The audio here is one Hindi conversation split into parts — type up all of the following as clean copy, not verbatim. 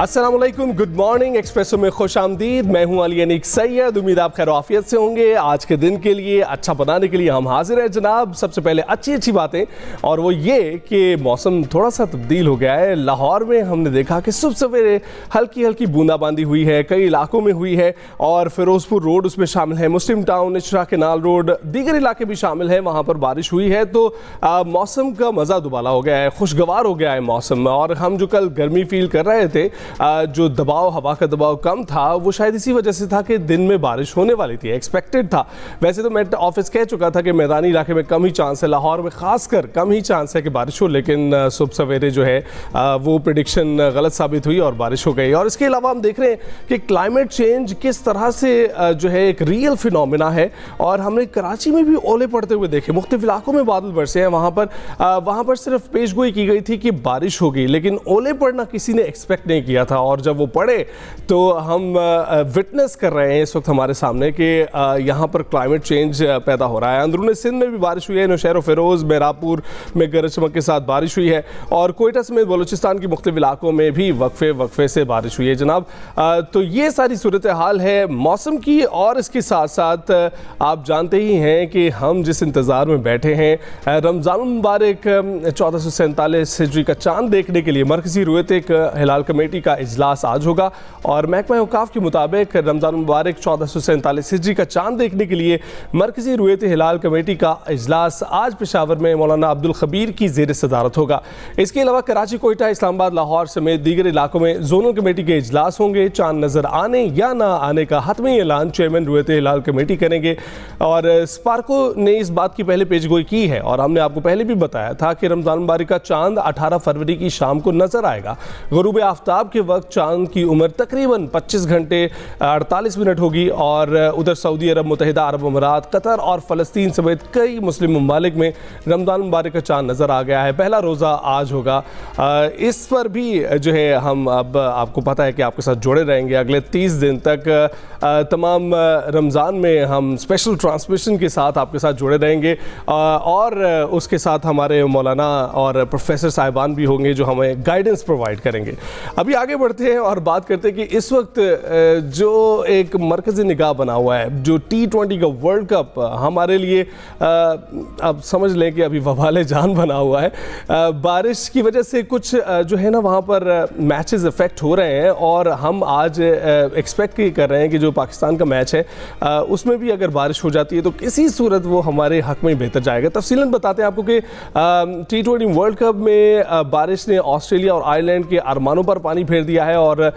अस्सलाम वालेकुम, गुड मॉर्निंग। एक्सप्रेसो में खुश आमदीद। मैं हूं अली अनीक सैयद। उम्मीद आप खैर आफियत से होंगे। आज के दिन के लिए अच्छा बनाने के लिए हम हाजिर हैं जनाब। सबसे पहले अच्छी बातें, और वो ये कि मौसम थोड़ा सा तब्दील हो गया है। लाहौर में हमने देखा कि सुबह सवेरे हल्की हल्की बूंदाबांदी हुई है, कई इलाकों में हुई है, और फिरोजपुर रोड उसमें शामिल है, मुस्लिम टाउन, इशरा केनाल रोड, दीगर इलाके भी शामिल हैं, वहाँ पर बारिश हुई है। तो मौसम का मज़ा दुबाला हो गया है, खुशगवार हो गया है मौसम। और हम जो कल गर्मी फील कर रहे थे, जो दबाव, हवा का दबाव कम था, वो शायद इसी वजह से था कि दिन में बारिश होने वाली थी, एक्सपेक्टेड था। वैसे तो मैं ऑफिस कह चुका था कि मैदानी इलाके में कम ही चांस है, लाहौर में खासकर कम ही चांस है कि बारिश हो, लेकिन सुबह सवेरे जो है वो प्रेडिक्शन गलत साबित हुई और बारिश हो गई। और इसके अलावा हम देख रहे हैं कि क्लाइमेट चेंज किस तरह से जो है एक रियल फिनोमिना है। और हमने कराची में भी ओले पड़ते हुए देखे, मुख्तलिफ इलाकों में बादल बरसे हैं। वहाँ पर सिर्फ पेशगोई की गई थी कि बारिश होगी, लेकिन ओले पड़ना किसी ने एक्सपेक्ट नहीं किया था। और जब वो पड़े तो हम विटनेस कर रहे हैं इस वक्त हमारे सामने कि यहाँ पर क्लाइमेट चेंज पैदा हो रहा है। अंदरून सिंध में भी बारिश हुई है, नौशहर फिरोज, मेहरापुर में गरज चमक के साथ बारिश हुई है, और कोयटा समेत बलूचिस्तान के मुख्तलिफ इलाकों में भी वक्फे से बारिश हुई है जनाब। तो ये सारी सूरत हाल है मौसम की। और इसके साथ साथ आप जानते ही हैं कि हम जिस इंतज़ार में बैठे हैं, रमज़ान मुबारक 1447 हिजरी का चांद देखने के लिए मरकज़ी रुयत हिलाल कमेटी का इजलास आज होगा। और महकमा औकाफ के मुताबिक रमज़ान मुबारक 1447 हिजरी का चांद देखने के लिए मरकज़ी रुयत हिलाल कमेटी का इजलास आज पेशावर में मौलाना अब्दुल खबीर की ज़ेर सदारत होगा। इसके अलावा कराची, कोयटा, इस्लामाबाद, लाहौर समेत दीगर इलाकों में जोनल कमेटी के इजलास होंगे। चांद नज़र आने या ना आने का हतमी ऐलान चेयरमैन रुयत हिलाल कमेटी करेंगे। और स्पार्को ने इस बात की पहले पेशगोई की है, और हमने आपको पहले भी बताया था कि रमज़ान मुबारक का चांद 18 फरवरी की शाम को नजर आएगा। गुरूब आफ्ताब के वक्त चांद की उम्र तकरीबन 25 घंटे 48 मिनट होगी। और उधर सऊदी अरब, मुत्तहिदा अरब अमीरात, कतर और फ़लस्तीन समेत कई मुस्लिम ममालिक में रमज़ान मुबारक का चांद नज़र आ गया है। पहला रोज़ा आज होगा। इस पर भी जो है हम अब आपको पता है कि आपके साथ जुड़े रहेंगे अगले 30 दिन तक। तमाम रमज़ान में हम स्पेशल ट्रांसमिशन के साथ आपके साथ जुड़े रहेंगे, और उसके साथ हमारे मौलाना और प्रोफेसर साहिबान भी होंगे जो हमें गाइडेंस प्रोवाइड करेंगे। अभी आगे बढ़ते हैं और बात करते हैं कि इस वक्त जो एक मरकज़ी निगाह बना हुआ है, जो T20 का वर्ल्ड कप हमारे लिए अब समझ लें कि अभी वबाले जान बना हुआ है। बारिश की वजह से कुछ जो है ना वहाँ पर मैचेस इफेक्ट हो रहे हैं, और हम आज एक्सपेक्ट कर रहे हैं कि जो पाकिस्तान का मैच है उसमें भी अगर बारिश हो जाती है तो किसी सूरत वो हमारे हक में बेहतर जाएगा। तफसीलन बताते हैं आपको कि T20 वर्ल्ड कप में बारिश ने ऑस्ट्रेलिया और आयरलैंड के अरमानों पर पानी फेर दिया है, और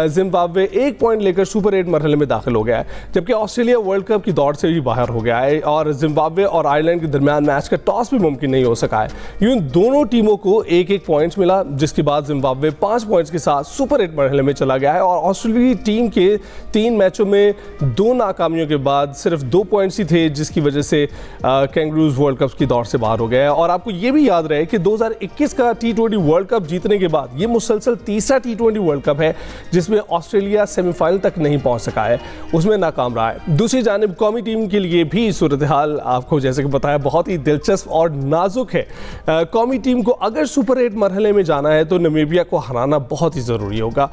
जिम्बाब्वे 1 पॉइंट लेकर सुपर 8 मरहले में दाखिल हो गया है, जबकि ऑस्ट्रेलिया वर्ल्ड कप की दौड़ से भी बाहर हो गया है। और जिम्बाब्वे और आयरलैंड के दरमियान मैच का टॉस भी मुमकिन नहीं हो सका है। यूं दोनों टीमों को 1-1 पॉइंट्स मिला, जिसके बाद जिम्बाब्वे 5 पॉइंट्स के साथ सुपर 8 मरहले में चला गया है। और ऑस्ट्रेलियाई टीम के 3 मैचों में 2 नाकामियों के बाद सिर्फ 2 पॉइंट्स ही थे, जिसकी वजह से कैंगरूज वर्ल्ड कप की दौड़ से बाहर हो गया है। और आपको ये भी याद रहे कि 2021 का T20 वर्ल्ड कप जीतने के बाद ये मुसलसल तीसरा T20 वर्ल्ड कप है जिसमें ऑस्ट्रेलिया सेमीफाइनल तक नहीं पहुंच सका है, उसमें नाकाम रहा है। दूसरी जानिब कौमी टीम के लिए भी सूरत हाल आपको जैसे कि बताया बहुत ही दिलचस्प और नाजुक है। कौमी टीम को अगर सुपर 8 मरहले में जाना है तो नामीबिया को हराना बहुत ही ज़रूरी होगा।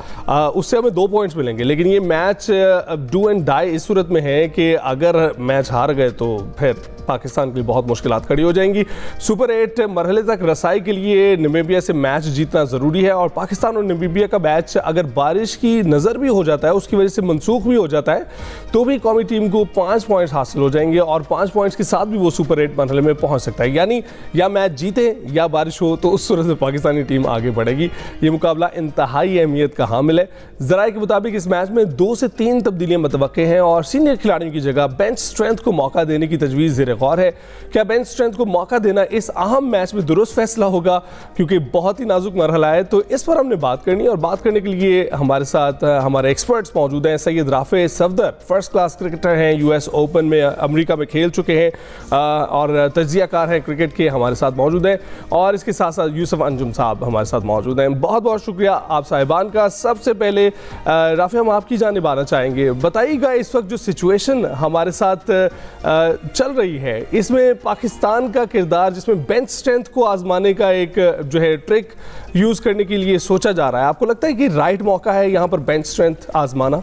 उससे हमें 2 पॉइंट्स मिलेंगे, लेकिन ये मैच डू एंड डाई इस सूरत में है कि अगर मैच हार गए तो फिर पाकिस्तान के लिए बहुत मुश्किलात खड़ी हो जाएंगी। सुपर 8 मरहले तक रसाई के लिए नामीबिया से मैच जीतना ज़रूरी है, और पाकिस्तान और नामीबिया का मैच अगर बारिश की नज़र भी हो जाता है, उसकी वजह से मनसूख भी हो जाता है, तो भी कौमी टीम को 5 पॉइंट्स हासिल हो जाएंगे, और 5 पॉइंट्स के साथ भी वो सुपर 8 मरहले में पहुंच सकता है। यानी या मैच जीते या बारिश हो, तो उस सूरत से पाकिस्तानी टीम आगे बढ़ेगी। ये मुकाबला इंतहाई अहमियत का हामिल है। ज़राए के मुताबिक इस मैच में 2 से 3 तब्दीलियाँ मुतवक्के हैं, और सीनियर खिलाड़ियों की जगह बेंच स्ट्रेंथ को मौका देने की तजवीज़ ज़ेर गौर है। क्या बेंच स्ट्रेंथ को मौका देना इस अहम मैच में दुरुस्त फैसला होगा, क्योंकि बहुत ही नाजुक मरहला है। तो इस पर हमने बात करनी है, और बात करने के लिए हमारे साथ हमारे एक्सपर्ट्स मौजूद हैं। Syed Rafe Safdar first class cricketer हैं, US ओपन में अमेरिका में खेल चुके हैं, और तजियाकार हैं क्रिकेट के, हमारे साथ मौजूद हैं। और इसके साथ साथ यूसुफ अंजुम साहब हमारे साथ मौजूद हैं। बहुत बहुत शुक्रिया आप साहिबान का। सबसे पहले राफे, हम आपकी जानिब आना चाहेंगे। बताइएगा इस वक्त जो सिचुएशन हमारे साथ चल रही है, इसमें पाकिस्तान का किरदार जिसमें बेंच स्ट्रेंथ को आजमाने का एक जो है ट्रिक यूज़ करने के लिए सोचा जा रहा है, आपको लगता है कि राइट मौका है यहाँ पर बेंच स्ट्रेंथ आजमाना?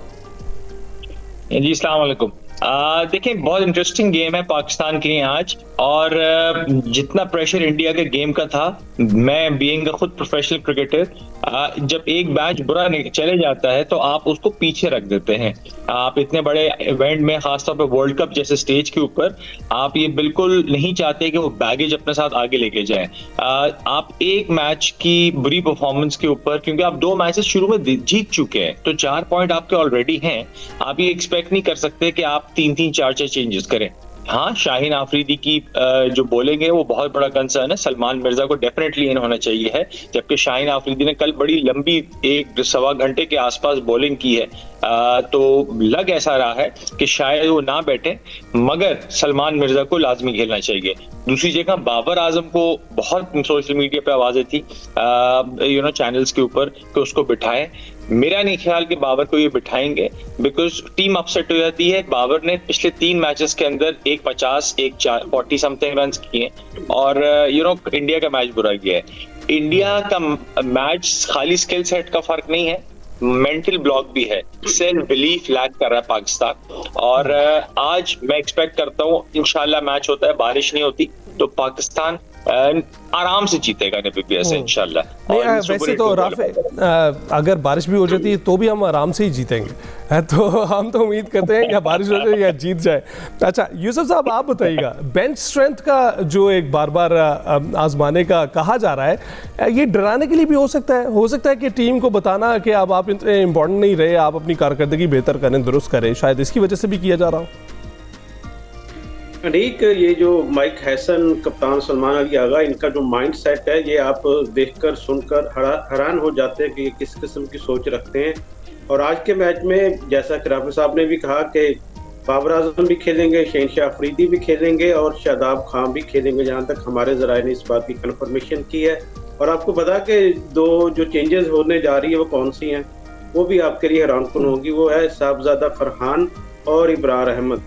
जी अस्सलाम वालेकुम। देखिए, बहुत इंटरेस्टिंग गेम है पाकिस्तान के लिए आज, और जितना प्रेशर इंडिया के गेम का था, मैं बीइंग खुद प्रोफेशनल क्रिकेटर, जब एक मैच बुरा चले जाता है तो आप उसको पीछे रख देते हैं। आप इतने बड़े इवेंट में, खासतौर पर वर्ल्ड कप जैसे स्टेज के ऊपर, आप ये बिल्कुल नहीं चाहते कि वो बैगेज अपने साथ आगे लेके जाएं। आप एक मैच की बुरी परफॉर्मेंस के ऊपर, क्योंकि आप 2 मैचेस शुरू में जीत चुके हैं तो 4 पॉइंट आपके ऑलरेडी हैं, आप ये एक्सपेक्ट नहीं कर सकते कि आप 3-3, 4-4 चेंजेस करें। हाँ, शाहीन आफरीदी की जो बोलेंगे वो बहुत बड़ा कंसर्न है। सलमान मिर्जा को डेफिनेटली इन होना चाहिए है, जबकि शाहीन आफरीदी ने कल बड़ी लंबी 1-1.25 घंटे के आसपास बॉलिंग की है। तो लग ऐसा रहा है कि शायद वो ना बैठे, मगर सलमान मिर्जा को लाजमी खेलना चाहिए। दूसरी जगह बाबर आजम को बहुत सोशल मीडिया पे आवाजें थी चैनल्स के ऊपर कि उसको बिठाएं। मेरा नहीं ख्याल कि बाबर को ये बिठाएंगे, बिकॉज टीम अपसेट हो जाती है। बाबर ने पिछले 3 मैचेस के अंदर एक 50, एक 40 समथिंग रन किए, और इंडिया का मैच बुरा गया है। इंडिया का मैच खाली स्किल सेट का फर्क नहीं है, मेंटल ब्लॉक भी है, सेल्फ बिलीफ लैक कर रहा है पाकिस्तान। और आज मैं एक्सपेक्ट करता हूँ इंशाल्लाह मैच होता है, बारिश नहीं होती तो पाकिस्तान आराम से जीतेगा NPBS से इंशाल्लाह। वैसे तो राफे, अगर बारिश भी हो जाती है तो भी हम आराम से ही जीतेंगे, तो हम तो उम्मीद करते हैं कि बारिश हो जाए या जीत जाए। अच्छा यूसुफ साहब, आप बताइएगा, बेंच स्ट्रेंथ का जो एक बार बार आजमाने का कहा जा रहा है, ये डराने के लिए भी हो सकता है कि टीम को बताना कि अब आप इतने इंपॉर्टेंट नहीं रहे, आप अपनी कारकर्दगी बेहतर करें, दुरुस्त करें, शायद इसकी वजह से भी किया जा रहा हो। ठीक, ये जो माइक हैसन, कप्तान सलमान अली आगा, इनका जो माइंड सेट है, ये आप देखकर सुनकर हैरान हो जाते हैं कि ये किस किस्म की सोच रखते हैं। और आज के मैच में जैसा कि राफी साहब ने भी कहा कि बाबर आजम भी खेलेंगे, शहनशाह अफरीदी भी खेलेंगे और शादाब खान भी खेलेंगे, जहां तक हमारे जराए ने इस बात की कंफर्मेशन की है। और आपको पता कि 2 जो चेंजेस होने जा रही है वो कौन सी हैं, वो भी आपके लिए हैरानकुन होगी। वो है साहबजादा फरहान और इब्रार अहमद,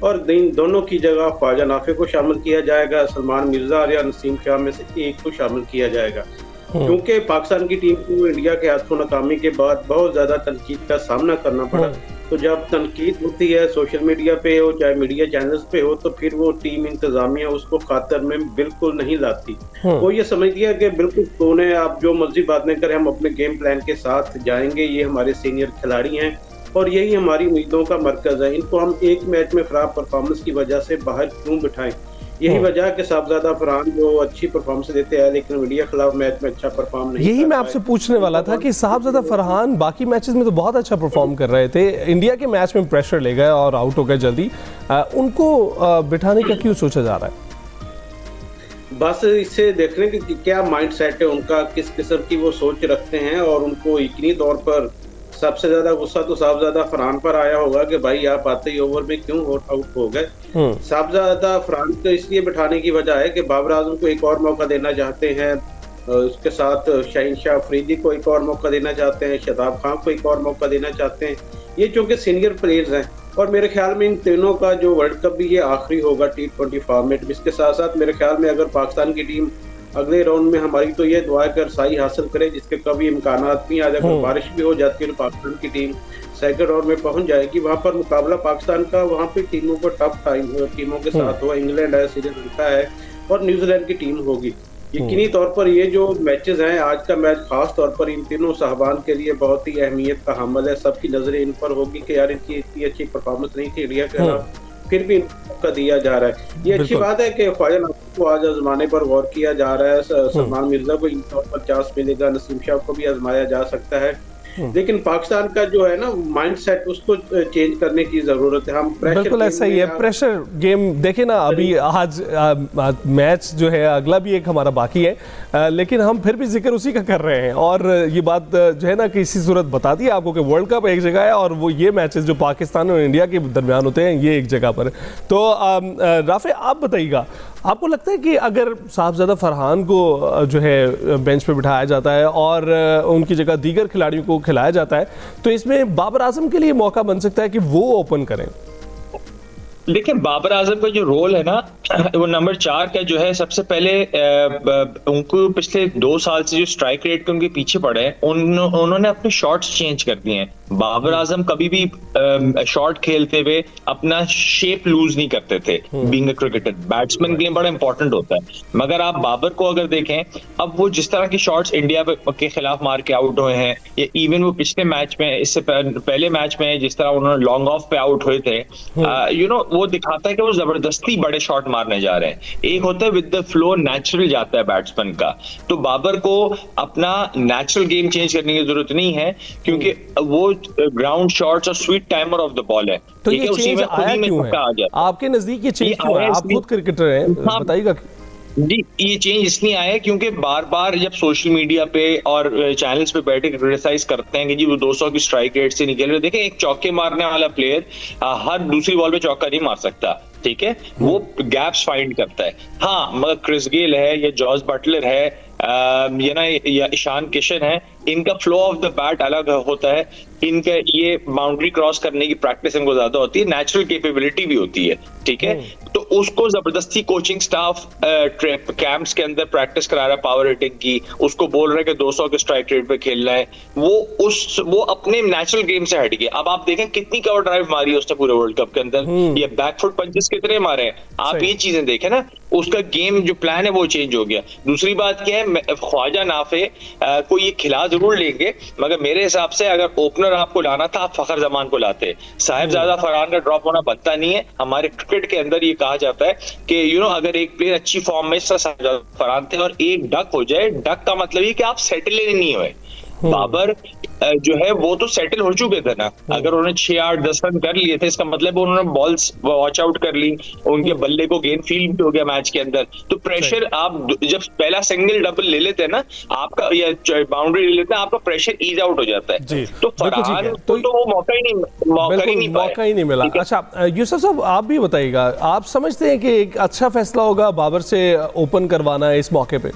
और दोनों की जगह ख्वाजा नाफे को शामिल किया जाएगा, सलमान मिर्जा या नसीम शाह में से एक को शामिल किया जाएगा। क्योंकि पाकिस्तान की टीम को इंडिया के हाथों नाकामी के बाद बहुत ज्यादा तनकीद का सामना करना पड़ा, तो जब तनकीद होती है सोशल मीडिया पे हो चाहे मीडिया चैनल्स पे हो, तो फिर वो टीम इंतजामिया उसको खातर में बिल्कुल नहीं लाती। वो ये समझती है कि बिल्कुल तूने आप जो मर्जी बात नहीं करे, हम अपने गेम प्लान के साथ जाएंगे, ये हमारे सीनियर खिलाड़ी हैं और यही हमारी उम्मीदों का मरकज है, इनको हम एक मैच में खराब परफॉर्मेंस की वजह से बाहर क्यों बिठाएं। यही वजह है कि साहबजादा फरहान जो अच्छी परफॉर्मेंस देते हैं लेकिन इंडिया खिलाफ मैच में अच्छा परफॉर्म नहीं, यही मैं आपसे पूछने वाला था कि साहबजादा फरहान बाकी मैचेस में तो बहुत अच्छा परफॉर्म कर रहे थे, इंडिया के मैच में प्रेशर ले गए और आउट हो गए जल्दी, उनको बिठाने का क्यों सोचा जा रहा है? बस इससे देखने की क्या माइंड सेट है उनका, किस किस्म की वो सोच रखते हैं, और उनको यकीनी तौर पर सबसे ज्यादा गुस्सा तो साहबजादा फरहान पर आया होगा कि भाई आप आते ही ओवर में क्यों आउट हो गए। साहबजादा फरहान को इसलिए बिठाने की वजह है कि बाबर आजम को एक और मौका देना चाहते हैं, उसके साथ शहनशाह अफरीदी को एक और मौका देना चाहते हैं, शादाब खान को एक और मौका देना चाहते हैं। ये चूंकि सीनियर प्लेयर्स हैं और मेरे ख्याल में इन तीनों का जो वर्ल्ड कप भी ये आखिरी होगा T20 फॉर्मेट में। इसके साथ साथ मेरे ख्याल में अगर पाकिस्तान की टीम अगले राउंड में, हमारी तो ये दुआ कर रसाई हासिल करे जिसके कभी इम्कानात नहीं, आज अगर बारिश भी हो जाती है तो पाकिस्तान की टीम सेकंड राउंड में पहुंच जाएगी। वहां पर मुकाबला पाकिस्तान का वहां पे टीमों को टफ टाइम टीमों के साथ हुआ, इंग्लैंड है, श्रीलंका है और न्यूजीलैंड की टीम होगी। यकीनी तौर पर ये जो मैचेस हैं, आज का मैच खास तौर पर इन तीनों साहबान के लिए बहुत ही अहमियत का हामिल है। सबकी नजरें इन पर होगी कि यार इनकी इतनी अच्छी परफॉर्मेंस नहीं थी इंडिया के खिलाफ, फिर भी इनका दिया जा रहा है। ये अच्छी बात है कि ख्वाजा नाफे को आज आजमाने पर गौर किया जा रहा है, सलमान मिर्जा को इन तौर पर चांस मिलेगा, नसीम शाह को भी आजमाया जा सकता है। लेकिन पाकिस्तान का जो है ना माइंड सेट, उसको चेंज करने की जरूरत है। हम बिल्कुल ऐसा ही है, प्रेशर गेम देखे ना, अभी आज मैच जो है अगला भी एक हमारा बाकी है, लेकिन हम फिर भी जिक्र उसी का कर रहे हैं। और ये बात जो है ना किसी सूरत बताती है आपको कि वर्ल्ड कप एक जगह है और वो ये मैचेस जो पाकिस्तान और इंडिया के दरमियान होते हैं ये एक जगह पर। तो राफे आप बताइएगा, आपको लगता है कि अगर साहबजादा फरहान को जो है बेंच पे बिठाया जाता है और उनकी जगह दीगर खिलाड़ियों को खिलाया जाता है तो इसमें बाबर आजम के लिए मौका बन सकता है कि वो ओपन करें? देखिए बाबर आजम का जो रोल है ना, वो नंबर 4 का जो है, सबसे पहले उनको पिछले 2 साल से जो स्ट्राइक रेट के उनके पीछे पड़े हैं, उन्होंने अपने शॉट्स चेंज कर दिए हैं। बाबर आजम कभी भी शॉट खेलते हुए अपना शेप लूज नहीं करते थे। बीइंग अ क्रिकेटर, बैट्समैन के लिए बड़ा इंपॉर्टेंट होता है। मगर आप बाबर को अगर देखें, अब वो जिस तरह की शॉट्स इंडिया के खिलाफ मार के आउट हुए हैं, या इवन वो पिछले मैच में, इससे पहले मैच में जिस तरह उन्होंने लॉन्ग ऑफ पे आउट हुए थे, वो दिखाता है कि वो जबरदस्ती बड़े शॉट मारने जा रहे हैं। एक होता है विद द फ्लो, नेचुरल जाता है बैट्समैन का। तो बाबर को अपना नेचुरल गेम चेंज करने की जरूरत नहीं है, क्योंकि वो ग्राउंड शॉट्स और sweet timer of the ball है। तो ये चेंज आया क्यों है आपके नजदीक? ये चेंज क्यों है? आप खुद क्रिकेटर हैं, बताइएगा। जी, ये चेंज इसलिए आया है क्योंकि बार बार जब सोशल मीडिया पे और चैनल्स पे बैठे क्रिटिसाइज करते हैं कि जी वो 200 की स्ट्राइक रेट से निकल रहे। देखें, एक चौके मारने वाला प्लेयर हर दूसरी बॉल पे चौका नहीं मार सकता, ठीक है? वो गैप्स फाइंड करता है। हाँ, मगर क्रिस गेल है या जॉस बटलर है या ईशान किशन है, इनका फ्लो ऑफ द बैट अलग होता है। इनका ये बाउंड्री क्रॉस करने की प्रैक्टिस इनको ज्यादा होती है, नेचुरल कैपेबिलिटी भी होती है, ठीक है? तो उसको जबरदस्ती कोचिंग स्टाफ कैंप्स के अंदर प्रैक्टिस करा रहा है पावर हिटिंग की, उसको बोल रहे हैं कि 200 के स्ट्राइक रेट पे खेलना है। वो अपने नेचुरल गेम से हट गया। अब आप देखें कितनी कवर ड्राइव मारी है उसने पूरे वर्ल्ड कप के अंदर, ये बैकफुट पंचेस कितने मारे हैं, आप ये चीजें देखें ना। उसका गेम जो प्लान है वो चेंज हो गया। दूसरी बात क्या है, ख्वाजा नाफे को ये खिला जरूर लेंगे, मगर मेरे हिसाब से अगर ओपनर आपको लाना था, आप फखर जमान को लाते। साहिबजादा फरहान का ड्रॉप होना बनता नहीं है। हमारे क्रिकेट के अंदर ये कहा जाता है कि अगर एक प्लेयर अच्छी फॉर्म में, साहिबजादा फरहान थे, और एक डक हो जाए, डक का मतलब ये कि आप सेटल नहीं हुए। बाबर जो है वो तो सेटल हो चुके थे ना। अगर उन्होंने 6, 8, 10 रन कर लिए थे, इसका मतलब उन्होंने बॉल्स वॉच आउट कर ली, उनके बल्ले को गेंद फील भी हो गया मैच के अंदर। तो प्रेशर, आप जब पहला सिंगल डबल ले लेते हैं ना आपका, या बाउंड्री ले लेते हैं, आपका प्रेशर ईज आउट हो जाता है। तो फरहान को तो वो मौका ही नहीं मिला। अच्छा यूसुफ साहब, आप भी बताइएगा, आप समझते हैं कि एक अच्छा फैसला होगा बाबर से ओपन करवाना इस मौके पे?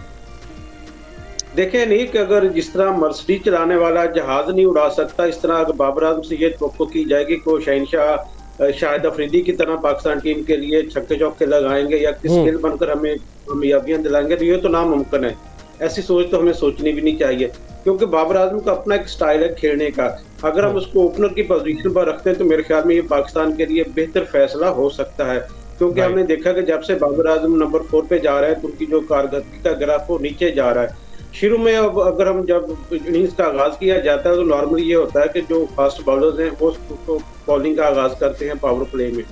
देखें नहीं कि अगर जिस तरह मर्सिडीज चलाने वाला जहाज नहीं उड़ा सकता, इस तरह अगर बाबर आजम से ये तवक्को की जाएगी कि वो शहनशाह शाहिद अफरीदी की तरह पाकिस्तान टीम के लिए छक्के चौके लगाएंगे या किस खेल बनकर हमें कामयाबियां दिलाएंगे, तो ये तो नामुमकिन है। ऐसी सोच तो हमें सोचनी भी नहीं चाहिए, क्योंकि बाबर आजम का अपना एक स्टाइल है खेलने का। अगर हम उसको ओपनर की पोजीशन पर रखते हैं तो मेरे ख्याल में ये पाकिस्तान के लिए बेहतर फैसला हो सकता है, क्योंकि हमने देखा कि जब से बाबर आजम नंबर 4 पे जा रहा है तो उनकी जो कारकर्दगी का ग्राफ वो नीचे जा रहा है। शुरू में अब अगर हम जब इनिंग्स का आगाज किया जाता है तो नॉर्मली ये होता है कि जो फास्ट बॉलर्स हैं वो बॉलिंग का आगाज करते हैं पावर प्ले में,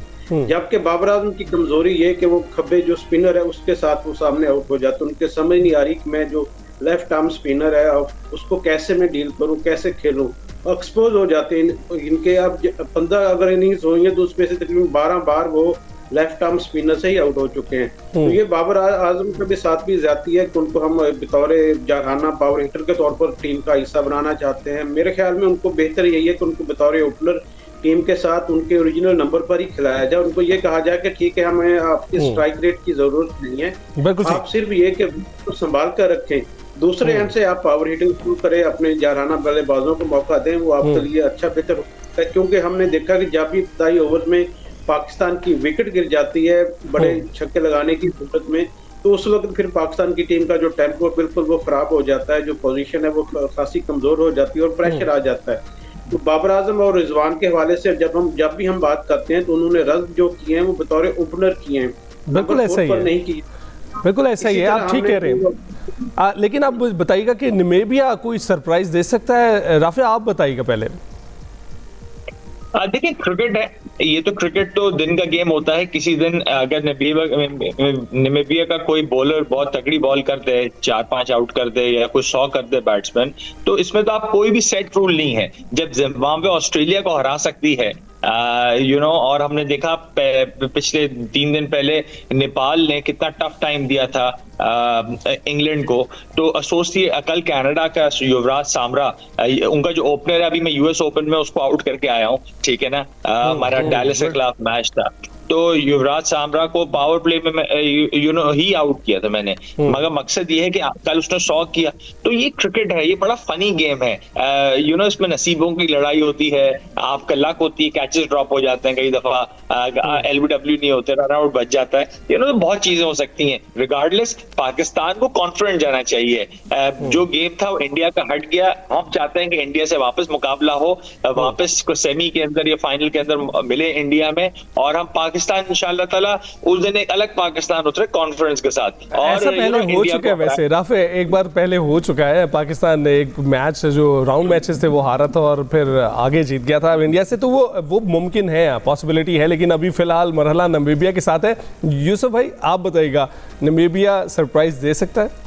जबकि बाबर आजम की कमजोरी ये कि वो खब्बे जो स्पिनर है उसके साथ वो सामने आउट हो जाते हैं। उनके समझ नहीं आ रही कि मैं जो लेफ्ट आर्म स्पिनर है उसको कैसे मैं डील करूं, कैसे खेलूं, एक्सपोज हो जाते हैं इनके। अब 15 अगर इनिंग्स होंगे तो उसमें से तकरीबन 12 बार वो लेफ्ट आर्म स्पिनर से ही आउट हो चुके हैं। तो ये बाबर आजम के भी साथ भी ज्यादती है कि उनको हम बतौर जारहाना पावर हिटर के तौर पर टीम का हिस्सा बनाना चाहते हैं। मेरे ख्याल में उनको बेहतर यही है कि उनको बतौर ओपनर टीम के साथ उनके ओरिजिनल नंबर पर ही खिलाया जाए। उनको ये कहा जाए कि ठीक है, हमें आपकी स्ट्राइक रेट की जरूरत नहीं है, आप सिर्फ ये कि संभाल कर रखें, दूसरे एंड से आप पावर हिटिंग शुरू करें, अपने जारहाना बल्लेबाजों को मौका दें, वो आपके लिए अच्छा बेहतर होता है। क्योंकि हमने देखा कि जब भी इब्तदाई ओवर में पाकिस्तान की विकेट गिर जाती है बड़े छक्के लगाने की सूरत में, तो उस वक्त फिर पाकिस्तान की टीम का जो टेम्पो बिल्कुल वो खराब हो जाता है, जो पोजीशन है वो खासी कमजोर हो जाती है और प्रेशर आ जाता है। तो बाबर आजम और रिजवान के हवाले से जब भी हम बात करते हैं तो उन्होंने रन जो किए हैं वो बतौर ओपनर किए हैं, बिल्कुल ऐसा ही है, नहीं किए। बिल्कुल ऐसा ही है, आप ठीक कह रहे हैं। लेकिन आप बताइएगा कि नमीबिया कोई सरप्राइज दे सकता है? राफे, आप बताइएगा पहले। देखिए, क्रिकेट है ये, तो क्रिकेट तो दिन का गेम होता है। किसी दिन अगर नमीबिया का कोई बॉलर बहुत तगड़ी बॉल कर दे, 4-5 आउट कर दे या कोई 100 कर दे बैट्समैन, तो इसमें तो आप कोई भी सेट रूल नहीं है। जब जिम्बाब्वे ऑस्ट्रेलिया को हरा सकती है, और हमने देखा पिछले 3 दिन पहले नेपाल ने कितना टफ टाइम दिया था इंग्लैंड को, तो एसोसिएट कल कनाडा का युवराज सामरा, उनका जो ओपनर है, अभी मैं यूएस ओपन में उसको आउट करके आया हूँ, ठीक है ना, हमारा डैलस के खिलाफ मैच था, तो युवराज सामरा को पावर प्ले में ही आउट किया था मैंने, मगर मकसद ये है कि कल उसने 100 किया। तो ये क्रिकेट है, ये बड़ा फनी गेम है। इसमें नसीबों की लड़ाई होती है, आपका लक होती है, कैचेस ड्रॉप हो जाते हैं कई दफा, LBW नहीं होते, रन आउट बच जाता है, तो बहुत चीजें हो सकती हैं। रिगार्डलेस पाकिस्तान को कॉन्फिडेंट जाना चाहिए। जो गेम था वो इंडिया का हट गया, हम चाहते हैं कि इंडिया से वापस मुकाबला हो, वापस सेमी के अंदर या फाइनल के अंदर मिले इंडिया में, और हम पाकिस्तान इंशाल्लाह ताला उस दिन एक अलग पाकिस्तान उतरे कॉन्फिडेंस के साथ। और ऐसा पहले हो चुका है, वैसे राफे एक बार पहले हो चुका है, पाकिस्तान ने एक मैच जो राउंड मैचेस थे वो हारा था और फिर आगे जीत गया था इंडिया से, तो वो मुमकिन है, पॉसिबिलिटी है। लेकिन अभी फिलहाल मरहला नामीबिया के साथ है। यूसुफ भाई आप बताइएगा, नामीबिया सरप्राइज दे सकता है?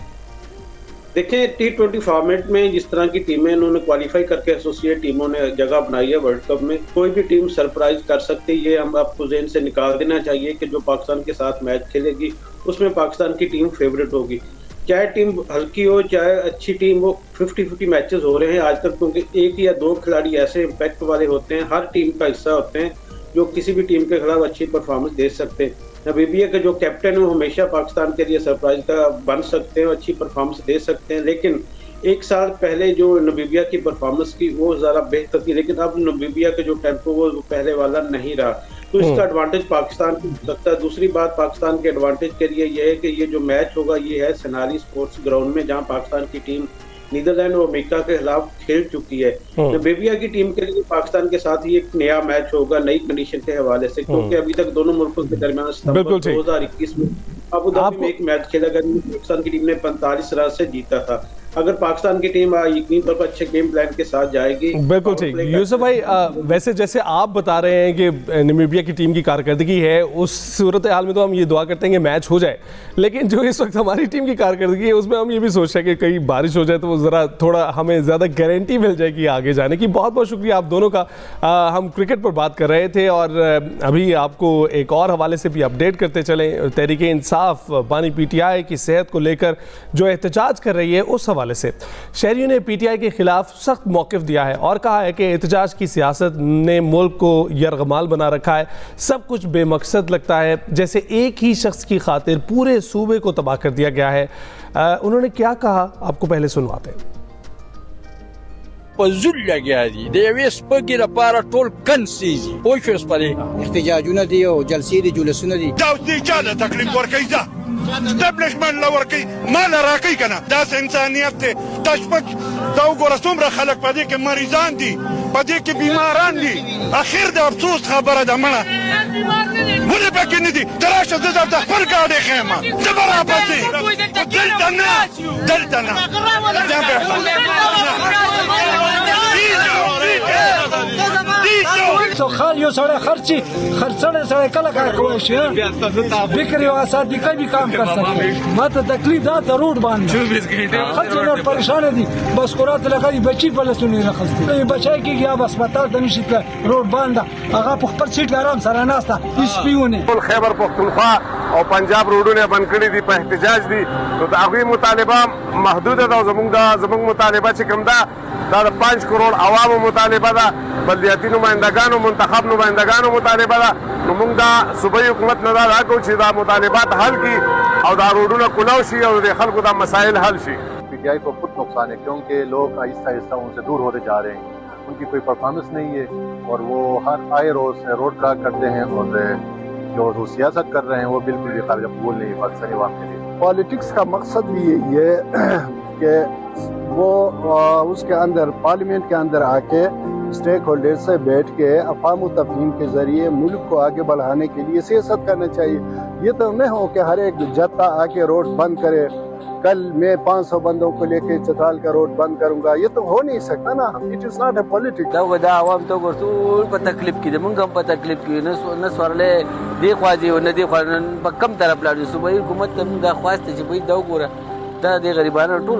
देखिए, T20 फॉर्मेट में जिस तरह की टीमें इन्होंने क्वालिफाई करके एसोसिएट टीमों ने जगह बनाई है वर्ल्ड कप में, कोई भी टीम सरप्राइज कर सकती है। ये हम आपको ज़हन से निकाल देना चाहिए कि जो पाकिस्तान के साथ मैच खेलेगी उसमें पाकिस्तान की टीम फेवरेट होगी। चाहे टीम हल्की हो चाहे अच्छी टीम हो, 50-50 मैचेस हो रहे हैं आज तक, क्योंकि एक या दो खिलाड़ी ऐसे इम्पैक्ट वाले होते हैं, हर टीम का हिस्सा होते हैं, जो किसी भी टीम के खिलाफ अच्छी परफॉर्मेंस दे सकते हैं। नामीबिया के जो कैप्टन है वो हमेशा पाकिस्तान के लिए सरप्राइज का बन सकते हैं, अच्छी परफॉर्मेंस दे सकते हैं। लेकिन एक साल पहले जो नामीबिया की परफॉर्मेंस की वो ज़रा बेहतर थी, लेकिन अब नामीबिया का जो टेम्पो वो पहले वाला नहीं रहा, तो इसका एडवांटेज पाकिस्तान को हो सकता है। दूसरी बात पाकिस्तान के एडवांटेज के लिए ये है कि ये जो मैच होगा ये है सेनारी स्पोर्ट्स ग्राउंड में, जहाँ पाकिस्तान की टीम नीदरलैंड और अमेरिका के खिलाफ खेल चुकी है। नामीबिया की टीम के लिए पाकिस्तान के साथ ही एक नया मैच होगा नई कंडीशन के हवाले से, क्योंकि अभी तक दोनों मुल्कों के दरमियान सितंबर 2021 में अबू धाबी में एक मैच खेला गया, पाकिस्तान की टीम ने 45 रन से जीता था। अगर पाकिस्तान की टीम यकीनी तौर पर अच्छे गेम प्लान के साथ जाएगी। बिल्कुल ठीक यूसुफ भाई, वैसे जैसे आप बता रहे हैं कि नामीबिया की टीम की कारकर्दगी है, उस सूरत हाल में तो हम ये दुआ करते हैं कि मैच हो जाए, लेकिन जो इस वक्त हमारी टीम की कारकर्दगी है उसमें हम ये भी सोच रहे हैं कि कहीं बारिश हो जाए तो ज़रा थोड़ा हमें ज़्यादा गारंटी मिल जाएगी आगे जाने की। बहुत बहुत शुक्रिया आप दोनों का। हम क्रिकेट पर बात कर रहे थे और अभी आपको एक और हवाले से भी अपडेट करते चलें। तहरीक इंसाफ बानी PTI की सेहत को लेकर जो एहतजाज कर रही है उस हवाले से शहरियों ने PTI के खिलाफ सख्त मौक़िफ़ दिया है और कहा है कि एहतजाज की सियासत ने मुल्क को यरगमाल बना रखा है, सब कुछ बेमकसद लगता है, जैसे एक ही शख्स की खातिर पूरे सूबे को तबाह कर दिया गया है। उन्होंने क्या कहा आपको पहले सुनवाते हैं। स्टैब्लिशमेंट लवर की माल राकी कना दास इंसानियत थे तशपक दाव गोरा सुमरा खलक पदे के मरीजान दी पदे के बीमारान दी आखिर द अफसोस खबर द मना मुझे बाकी नहीं दी तराश द पर गाड़े खेमा जबरा पदे दलतना तो खर यो सड़े खर्ची खर्चने सड़े कला का कोशिश बिक्री वासा दिखा भी काम कर सकते मत तकलीफ दा रोड बांध 24 घंटे खर्च न परेशान दी बस कुरात लगाई बच्ची पहले सुनी रखस्ती बचाई की गया बस अस्पताल तनिशी रोड बांध आगा पर सीट आराम सर नास्ता स्पीउने खैबर पख्तूनख्वा और पंजाब रोडों ने बंद करी दी पर एहतजाज दी तो दागी मुतालिबा महदूद है जमुंग मुतालिबा चिकमदा 5 करोड़ अवाम मुतालिबा दा बल्दियाती नुमाइंदगान मुंतखब नुमाइंदगान मुतालिबा दा नुमुंगा सूबाई हुकूमत नदा राको छिदा मुतालिबात हल की और दा रोडों कुलौशी और खल्क दा मसाइल हल शी। PTI को खुद नुकसान है क्योंकि लोग आहिस्ता आहिस्ता उनसे दूर होते जा रहे हैं, उनकी कोई परफॉर्मेंस नहीं है और वो हर आए रोज रोड ब्लॉक करते हैं और जो सियासत कर रहे हैं वो बिल्कुल भी काबिल कबूल नहीं पाकिस्तानी अवाम के लिए। पॉलिटिक्स का मकसद भी ये है कि वो उसके अंदर पार्लियामेंट के अंदर आके स्टेक होल्डर से बैठ के अफ़ाम तफ़हीम के ज़रिए मुल्क को आगे बढ़ाने के लिए सियासत करना चाहिए। ये तो नहीं हो कि हर एक जत्था आके रोड बंद करे, कल मैं 500 बंदों को लेके चतराल का रोड बंद करूंगा, ये तो हो नहीं सकता ना। It is not a politics. दा आवाम तो गुरतूल पर तकलीफ की मुंगा पर तकलीफ की न स्वरले देखवाजी और न देखवा कम तरफ लाड़ी सुबह हुकूमत का मुंगा ख्वास्ते जी भाई दाव गोरा दा दे गरीबाना टूल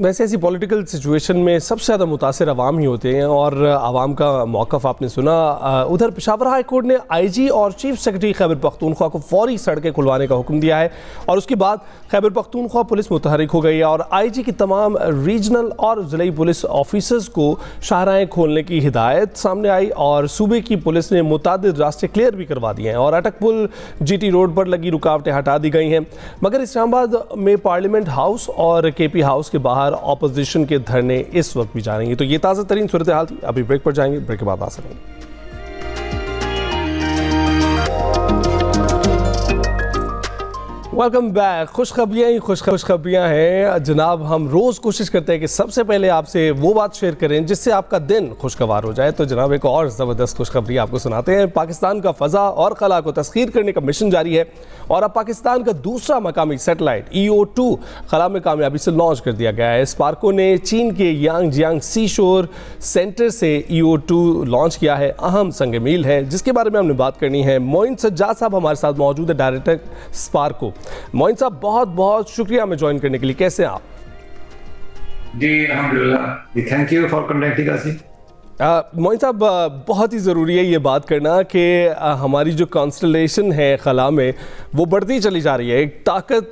वैसे ऐसी पॉलिटिकल सिचुएशन में सबसे ज़्यादा मुतासिर अवाम ही होते हैं और अवाम का मौक़िफ़ आपने सुना। उधर पेशावर हाई कोर्ट ने आईजी और चीफ सेक्रेटरी खैबर पख्तूनख्वा को फौरी सड़कें खुलवाने का हुक्म दिया है और उसके बाद खैबर पख्तूनख्वा पुलिस मुतहरिक हो गई है और आईजी की तमाम रीजनल और ज़िले पुलिस ऑफिसर्स को शाहराहें खोलने की हिदायत सामने आई और सूबे की पुलिस ने मुतादिद रास्ते क्लियर भी करवा दिए हैं और अटक पुल GT रोड पर लगी रुकावटें हटा दी गई हैं। मगर इस्लामाबाद में पार्लियामेंट हाउस और KP हाउस के बाहर ऑपोजिशन के धरने इस वक्त भी जानेंगे। तो ये ताज़ा तरीन सूरत हाल थी। अभी ब्रेक पर जाएंगे, ब्रेक के बाद आ सकेंगे। Welcome back. खुशखबरियाँ हैं जनाब। हम रोज़ कोशिश करते हैं कि सबसे पहले आपसे वो बात शेयर करें जिससे आपका दिन खुशगवार हो जाए। तो जनाब एक और ज़बरदस्त खुशखबरी आपको सुनाते हैं। पाकिस्तान का फ़ज़ा और खला को तस्खीर करने का मिशन जारी है और अब पाकिस्तान का दूसरा मकामी सेटेलाइट EO2 खला में कामयाबी से लॉन्च कर दिया गया है। स्पार्को ने चीन के यांगजियांग सी शोर सेंटर से EO2 लॉन्च किया है। अहम संग मील है जिसके बारे में हमने बात करनी है। मोइन सज्जाद साहब हमारे साथ मौजूद है, डायरेक्टर स्पार्को। मोइन साहब बहुत बहुत शुक्रिया हमें ज्वाइन करने के लिए। कैसे हैं आप? जी अल्हम्दुलिल्लाह जी, थैंक यू फॉर कॉन्टेक्टिंग अस। मोइन साहब बहुत ही ज़रूरी है ये बात करना कि हमारी जो कॉन्स्टलेशन है खला में वो बढ़ती चली जा रही है। एक ताकत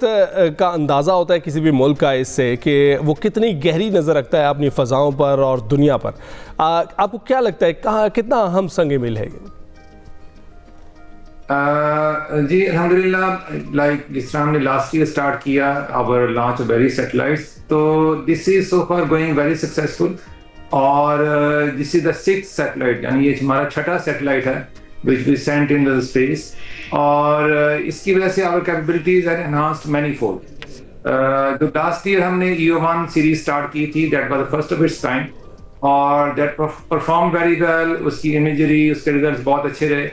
का अंदाज़ा होता है किसी भी मुल्क का इससे कि वो कितनी गहरी नज़र रखता है अपनी फ़ज़ाओं पर और दुनिया पर। आपको क्या लगता है कहाँ कितना अहम संग मिल है ये? जी अल्हम्दुलिल्लाह, लाइक जिस तरह हमने लास्ट ईयर स्टार्ट किया our launch of various satellites, तो this is so far going very successful और this is the 6th satellite, यानी ये हमारा 6ठा सैटेलाइट है which we sent in the space और इसकी वजह से our capabilities are enhanced manifold. तो लास्ट ईयर हमने EO1 सीरीज स्टार्ट की थी, that was the first of its kind और दैट परफॉर्म वेरी वेल। उसकी इमेजरी, उसके रिजल्ट्स बहुत अच्छे रहे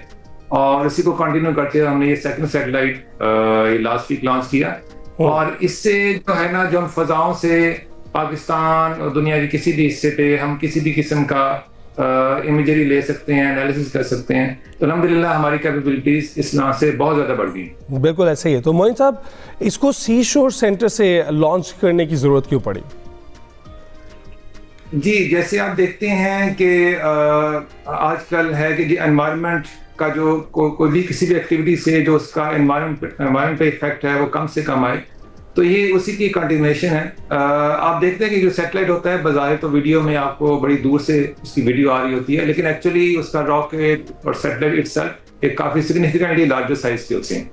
और इसी को कंटिन्यू करते हुए हमने ये 2nd satellite last week launch किया और इससे जो है ना, जो हम फजाओं से पाकिस्तान और दुनिया के किसी भी हिस्से पे हम किसी भी किस्म का इमेजरी ले सकते हैं, एनालिसिस कर सकते हैं। तो अल्हम्दुलिल्लाह हमारी कैपेबिलिटीज इस नाम से बहुत ज़्यादा बढ़ गई। बिल्कुल ऐसे ही है। तो मोइन साहब, इसको सी शोर सेंटर से लॉन्च करने की ज़रूरत क्यों पड़ी? जी, जैसे आप देखते हैं कि आजकल है कि एनवायरनमेंट का जो कोई भी किसी भी एक्टिविटी से जो उसका एनवायरनमेंट पे इफेक्ट है वो कम से कम आए, तो ये उसी की कंटिन्यूएशन है। आप देखते हैं कि जो सैटेलाइट होता है बज़ाहिर तो वीडियो में आपको बड़ी दूर से उसकी वीडियो आ रही होती है, लेकिन एक्चुअली उसका रॉकेट और सैटेलाइट इटसेल्फ एक काफी सिग्निफिकेंटली लार्जर साइज के होते हैं।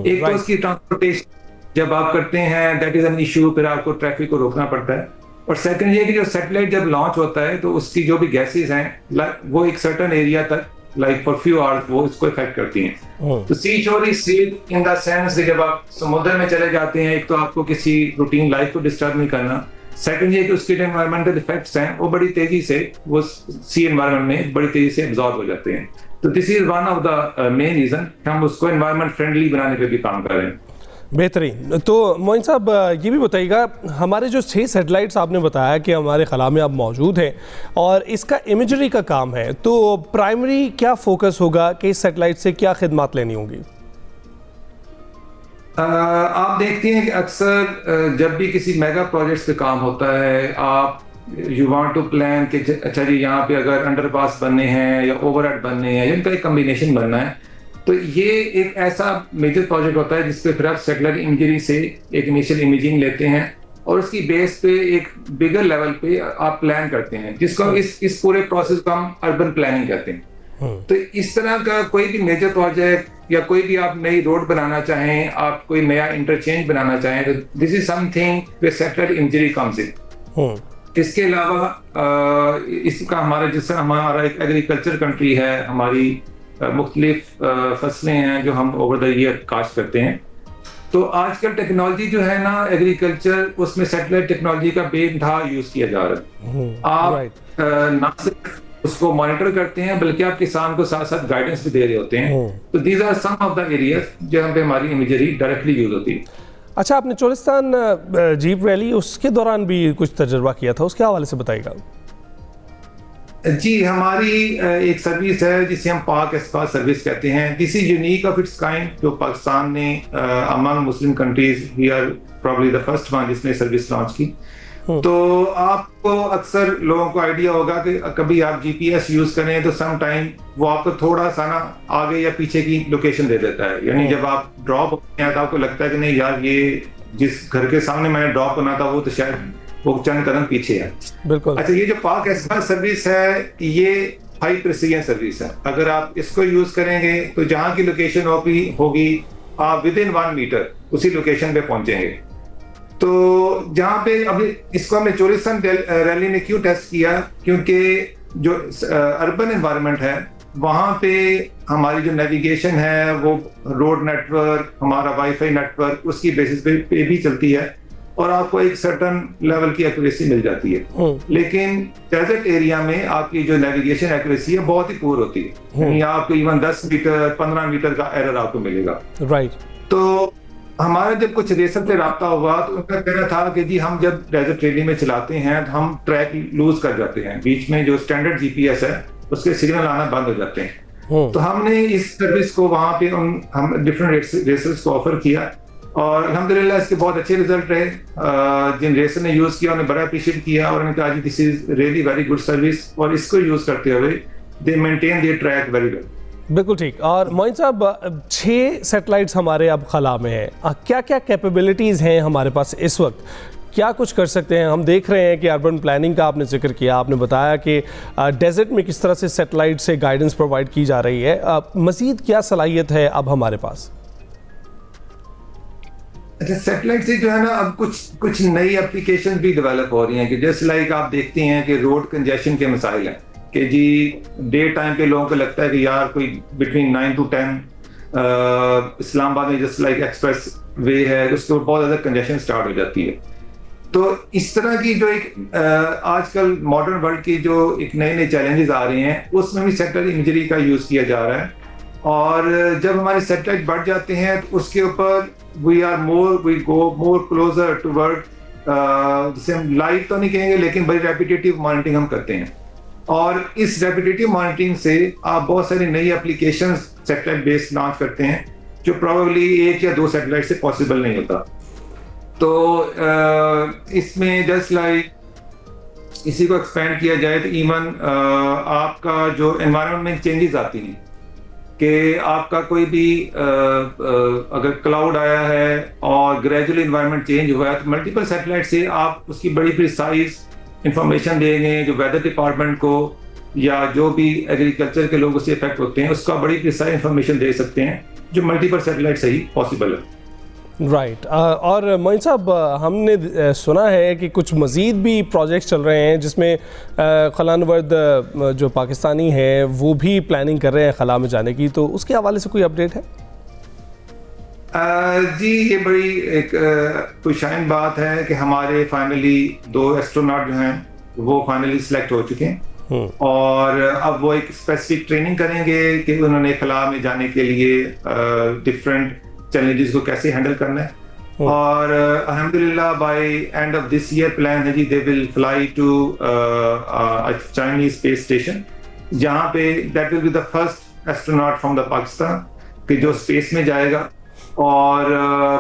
एक तो उसकी ट्रांसपोर्टेशन जब आप करते हैं दैट इज एन इशू, फिर आपको ट्रैफिक को रोकना पड़ता है। और सेकंड ये कि जो सैटेलाइट जब लॉन्च होता है तो उसकी जो भी गैसेज हैं वो एक सर्टेन एरिया तक लाइक फॉर फ्यू आवर्स वो इसको इफेक्ट करती हैं। तो सी शोर is safe in the sense कि जब आप समुद्र में चले जाते हैं, एक तो आपको किसी रूटीन लाइफ को डिस्टर्ब नहीं करना, सेकंड ये कि उसके जो एनवायरमेंटल इफेक्ट्स हैं वो बड़ी तेजी से वो सी एनवायरमेंट में बड़ी तेजी से एब्जॉर्ब हो जाते हैं। तो this is one of the main reason हम उसको एनवायरमेंट फ्रेंडली बनाने पे भी काम कर रहे हैं। बेहतरीन। तो मोइन साहब ये भी बताइएगा, हमारे जो 6 सैटेलाइट्स आपने बताया कि हमारे खला में अब मौजूद हैं और इसका इमेजरी का काम है, तो प्राइमरी क्या फोकस होगा कि इस सैटेलाइट से क्या खिदमत लेनी होगी? आप देखते हैं कि अक्सर जब भी किसी मेगा प्रोजेक्ट्स पे काम होता है, आप यू वांट टू प्लान कि अच्छा जी यहाँ पे अगर अंडरपास बनने हैं या ओवरहेड बनने हैं या इनका एक कम्बिनेशन बनना है, तो ये एक ऐसा मेजर प्रोजेक्ट होता है जिसपे फिर आप सेटेलाइट इमेजरी से एक इनिशियल इमेजिंग लेते हैं और उसकी बेस पे एक बिगर लेवल पे आप प्लान करते हैं, जिसको इस पूरे प्रोसेस को हम अर्बन प्लानिंग कहते हैं। तो इस तरह का कोई भी मेजर प्रोजेक्ट या कोई भी आप नई रोड बनाना चाहें, आप कोई नया इंटरचेंज बनाना चाहें, तो this is something where satellite imagery comes in. इसके अलावा इसका हमारा जिससे हमारा एक एग्रीकल्चर कंट्री है, हमारी मुख्तलिफ फसलें हैं जो हम ओवर द ईयर काश्त करते हैं, तो आजकल टेक्नोलॉजी जो है ना एग्रीकल्चर, उसमें सैटेलाइट टेक्नोलॉजी का बेइंतहा यूज किया जा रहा है। आप ना सिर्फ उसको मॉनिटर करते हैं बल्कि आप किसान को साथ साथ गाइडेंस भी दे रहे होते हैं। तो these are some of the areas जहाँ पे हमारी इमेजरी डायरेक्टली यूज होती है। अच्छा, आपने चोलिस्तान जीप रैली उसके दौरान भी कुछ तजुर्बा किया था, उसके हवाले से बताइएगा। जी, हमारी एक सर्विस है जिसे हम पाक एस्पा सर्विस कहते हैं। This is unique of its kind, जो पाकिस्तान ने among Muslim countries we are probably the first one जिसने सर्विस लॉन्च की। तो आपको अक्सर लोगों को आइडिया होगा कि कभी आप जीपीएस यूज करें तो सम टाइम वो आपको थोड़ा सा ना आगे या पीछे की लोकेशन दे देता है, यानी जब आप ड्रॉप होते हैं तो आपको लगता है कि नहीं यार ये जिस घर के सामने मैंने ड्रॉप करना था वो तो शायद वो चंद कदम पीछे है। बिल्कुल। अच्छा, ये जो पाक एक्सप्रेस सर्विस है ये हाई प्रिसीजन सर्विस है। अगर आप इसको यूज करेंगे तो जहां की लोकेशन होगी आप विद इन 1 मीटर उसी लोकेशन पे पहुंचेंगे। तो जहां पे अभी इसको हमने चोरिस्तान रैली में क्यों टेस्ट किया, क्योंकि जो अर्बन एनवायरनमेंट है वहां पे हमारी जो नेविगेशन है वो रोड नेटवर्क, हमारा वाईफाई नेटवर्क उसकी बेसिस पे भी चलती है और आपको एक सर्टन लेवल की एक्यूरेसी मिल जाती है। लेकिन डेजर्ट एरिया में आपकी जो नेविगेशन एक्यूरेसी है बहुत ही पुअर होती है, यानी आपको इवन 10 मीटर 15 मीटर का एरर आपको मिलेगा। राइट। तो हमारा जब कुछ रेसर से रब्ता हुआ तो उनका कहना था कि जी हम जब डेजर्ट रैली में चलाते हैं तो हम ट्रैक लूज कर जाते हैं, बीच में जो स्टैंडर्ड जीपीएस है उसके सिग्नल आना बंद हो जाते हैं। तो हमने इस सर्विस को वहां पे हम डिफरेंट रेसर्स को ऑफर किया और अल्हम्दुलिल्लाह इसके बहुत अच्छे रिजल्ट रहे। जिन रेसर ने यूज किया उन्हें बड़ा अप्रिशिएट किया और उन्होंने कहा जी this is really very good service, और इसको यूज करते हुए they maintain their track very well. बिल्कुल ठीक। और मोइन साहब 6 सैटेलाइट्स हमारे अब खला में हैं, क्या क्या कैपेबिलिटीज़ हैं हमारे पास इस वक्त, क्या कुछ कर सकते हैं? हम देख रहे हैं कि अर्बन प्लानिंग का आपने जिक्र किया, आपने बताया कि डेजर्ट में किस तरह से सैटेलाइट से गाइडेंस प्रोवाइड की जा रही है, मज़ीद क्या सलाहियत है अब हमारे पास? अच्छा, सैटेलाइट से जो है ना अब कुछ नई एप्लीकेशन भी डेवलप हो रही हैं कि जैसे लाइक आप देखते हैं कि रोड कंजेशन के मसाइल हैं कि जी डे टाइम पे लोगों को लगता है कि यार कोई बिटवीन 9 to 10 इस्लामाबाद में जस्ट लाइक एक्सप्रेस वे है उसके ऊपर बहुत ज़्यादा कंजेशन स्टार्ट हो जाती है। तो इस तरह की जो एक आजकल मॉडर्न वर्ल्ड की जो एक नए चैलेंजेस आ रहे हैं उसमें भी सैटेलाइट इमेजरी का यूज़ किया जा रहा है। और जब हमारे सैटेलाइट बढ़ जाते हैं तो उसके ऊपर we go more closer toward, जिसे हम लाइव तो नहीं कहेंगे लेकिन बड़ी रेपिटेटिव मॉनिटरिंग हम करते हैं। और इस रेपिटेटिव मॉनिटरिंग से आप बहुत सारी नई एप्लीकेशंस सैटेलाइट बेस्ड लॉन्च करते हैं जो प्रोबेबली 1 या 2 सैटेलाइट से पॉसिबल नहीं होता। तो इसमें जस्ट लाइक इसी को एक्सपेंड किया जाए तो इवन आपका जो एनवायरनमेंट में चेंजेस आती हैं कि आपका कोई भी अगर क्लाउड आया है और ग्रेजुअली एनवायरनमेंट चेंज हुआ है तो मल्टीपल सैटेलाइट से आप उसकी बड़ी प्रिसाइज इंफॉर्मेशन देंगे जो वेदर डिपार्टमेंट को या जो भी एग्रीकल्चर के लोग उससे इफेक्ट होते हैं उसका बड़ी प्रिसाइज इंफॉर्मेशन दे सकते हैं जो मल्टीपल सैटेलाइट से ही पॉसिबल है। राइट। और मोइन साहब हमने सुना है कि कुछ मज़ीद भी प्रोजेक्ट्स चल रहे हैं जिसमें खलानवर्द जो पाकिस्तानी हैं वो भी प्लानिंग कर रहे हैं खला में जाने की, तो उसके हवाले से कोई अपडेट है? जी ये बड़ी एक खुशाइन बात है कि हमारे फाइनली 2 एस्ट्रोनॉट जो हैं वो फाइनली सिलेक्ट हो चुके हैं और अब वो एक स्पेसिफिक ट्रेनिंग करेंगे कि उन्होंने खला में जाने के लिए डिफरेंट चैलेंजेस को कैसे हैंडल करना है। और अल्हम्दुलिल्लाह by end of this year plan है जी they will fly to Chinese space station जहां पे that will be the first astronaut from the Pakistan कि जो स्पेस में जाएगा। और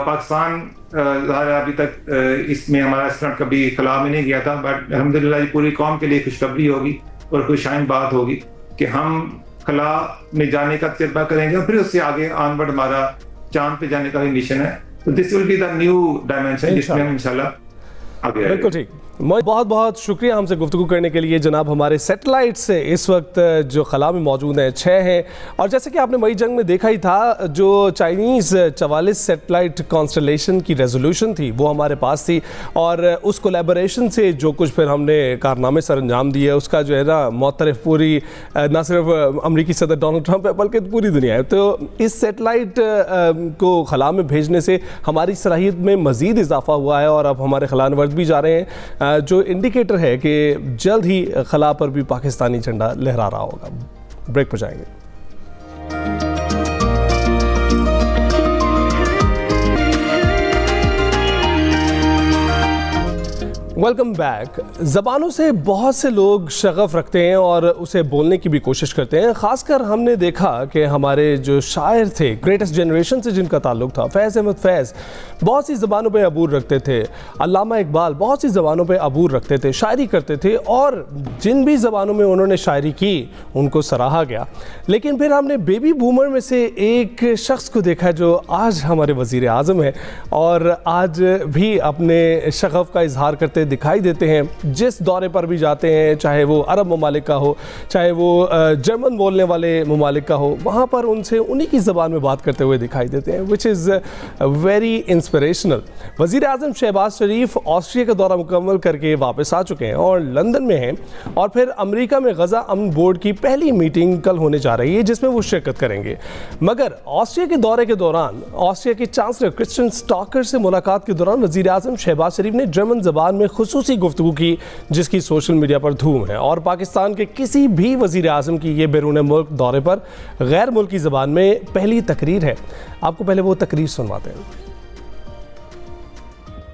पाकिस्तान अभी तक इसमें हमारा एस्ट्रोनॉट कभी खला में नहीं गया था, बट अल्हम्दुलिल्लाह पूरी कौम के लिए खुशखबरी होगी और खुशाइन बात होगी कि हम खला में जाने का तजर्बा करेंगे और फिर उससे आगे ऑनवर्ड हमारा चांद पे जाने का भी मिशन है। तो this will be the new dimension जिसमें हम इंशाल्लाह आगे आएंगे। बिल्कुल ठीक। बहुत बहुत शुक्रिया हमसे गुफ्तगू करने के लिए जनाब। हमारे सैटेलाइट से इस वक्त जो खला में मौजूद हैं 6 हैं और जैसे कि आपने मई जंग में देखा ही था जो चाइनीज़ 44 सैटेलाइट कॉन्स्टलेशन की रेजोल्यूशन थी वो हमारे पास थी और उस कोलैबोरेशन से जो कुछ फिर हमने कारनामे सर अंजाम दिए उसका जो है ना मोतरफ पूरी ना सिर्फ अमरीकी सदर डोनाल्ड ट्रंप है बल्कि पूरी दुनिया है। तो इस सैटेलाइट को खला में भेजने से हमारी सलाहियत में मज़ीद इजाफा हुआ है और अब हमारे खलानवर्द भी जा रहे हैं जो इंडिकेटर है कि जल्द ही खला पर भी पाकिस्तानी झंडा लहरा रहा होगा। ब्रेक पर जाएंगे। Welcome back. ज़बानों से बहुत से लोग शगफ़ रखते हैं और उसे बोलने की भी कोशिश करते हैं। ख़ासकर हमने देखा कि हमारे जो शायर थे, ग्रेटेस्ट जनरेशन से जिनका ताल्लुक़ था, फैज़ अहमद फैज़ बहुत सी ज़बानों पे अबूर रखते थे। अल्लामा इकबाल बहुत सी ज़बानों पे अबूर रखते थे, शायरी करते थे और जिन भी ज़बानों में उन्होंने शायरी की उनको सराहा गया। लेकिन फिर हमने बेबी बूमर में से एक शख्स को देखा जो आज हमारे वज़ीर आज़म हैं और आज भी अपने शगफ़ का इजहार करते दिखाई देते हैं। जिस दौरे पर भी जाते हैं, चाहे वो अरब ममालिक का हो, चाहे वो जर्मन बोलने वाले ममालिक का हो, वहाँ पर उनसे उन्हीं की ज़बान में बात करते हुए दिखाई देते हैं, विच इज़ वेरी इंस्पिरेशनल। वज़ीर आज़म शहबाज शरीफ ऑस्ट्रिया का दौरा मुकम्मल करके वापस आ चुके हैं और लंदन में हैं और फिर अमेरिका में गज़ा अमन बोर्ड की पहली मीटिंग कल होने जा रही है जिसमें वो शिरकत करेंगे। मगर ऑस्ट्रिया के दौरे के दौरान ऑस्ट्रिया के चांसलर क्रिस्टियन स्टॉकर से मुलाकात के दौरान वज़ीर आज़म शहबाज शरीफ ने जर्मन ज़बान में खुसूसी गुफ्तगू की जिसकी सोशल मीडिया पर धूम है और पाकिस्तान के किसी भी वज़ीर आज़म की ये बैरून मुल्क दौरे पर गैर मुल्की ज़बान में पहली तकरीर है। आपको पहले वो तकरीर सुनवाते हैं।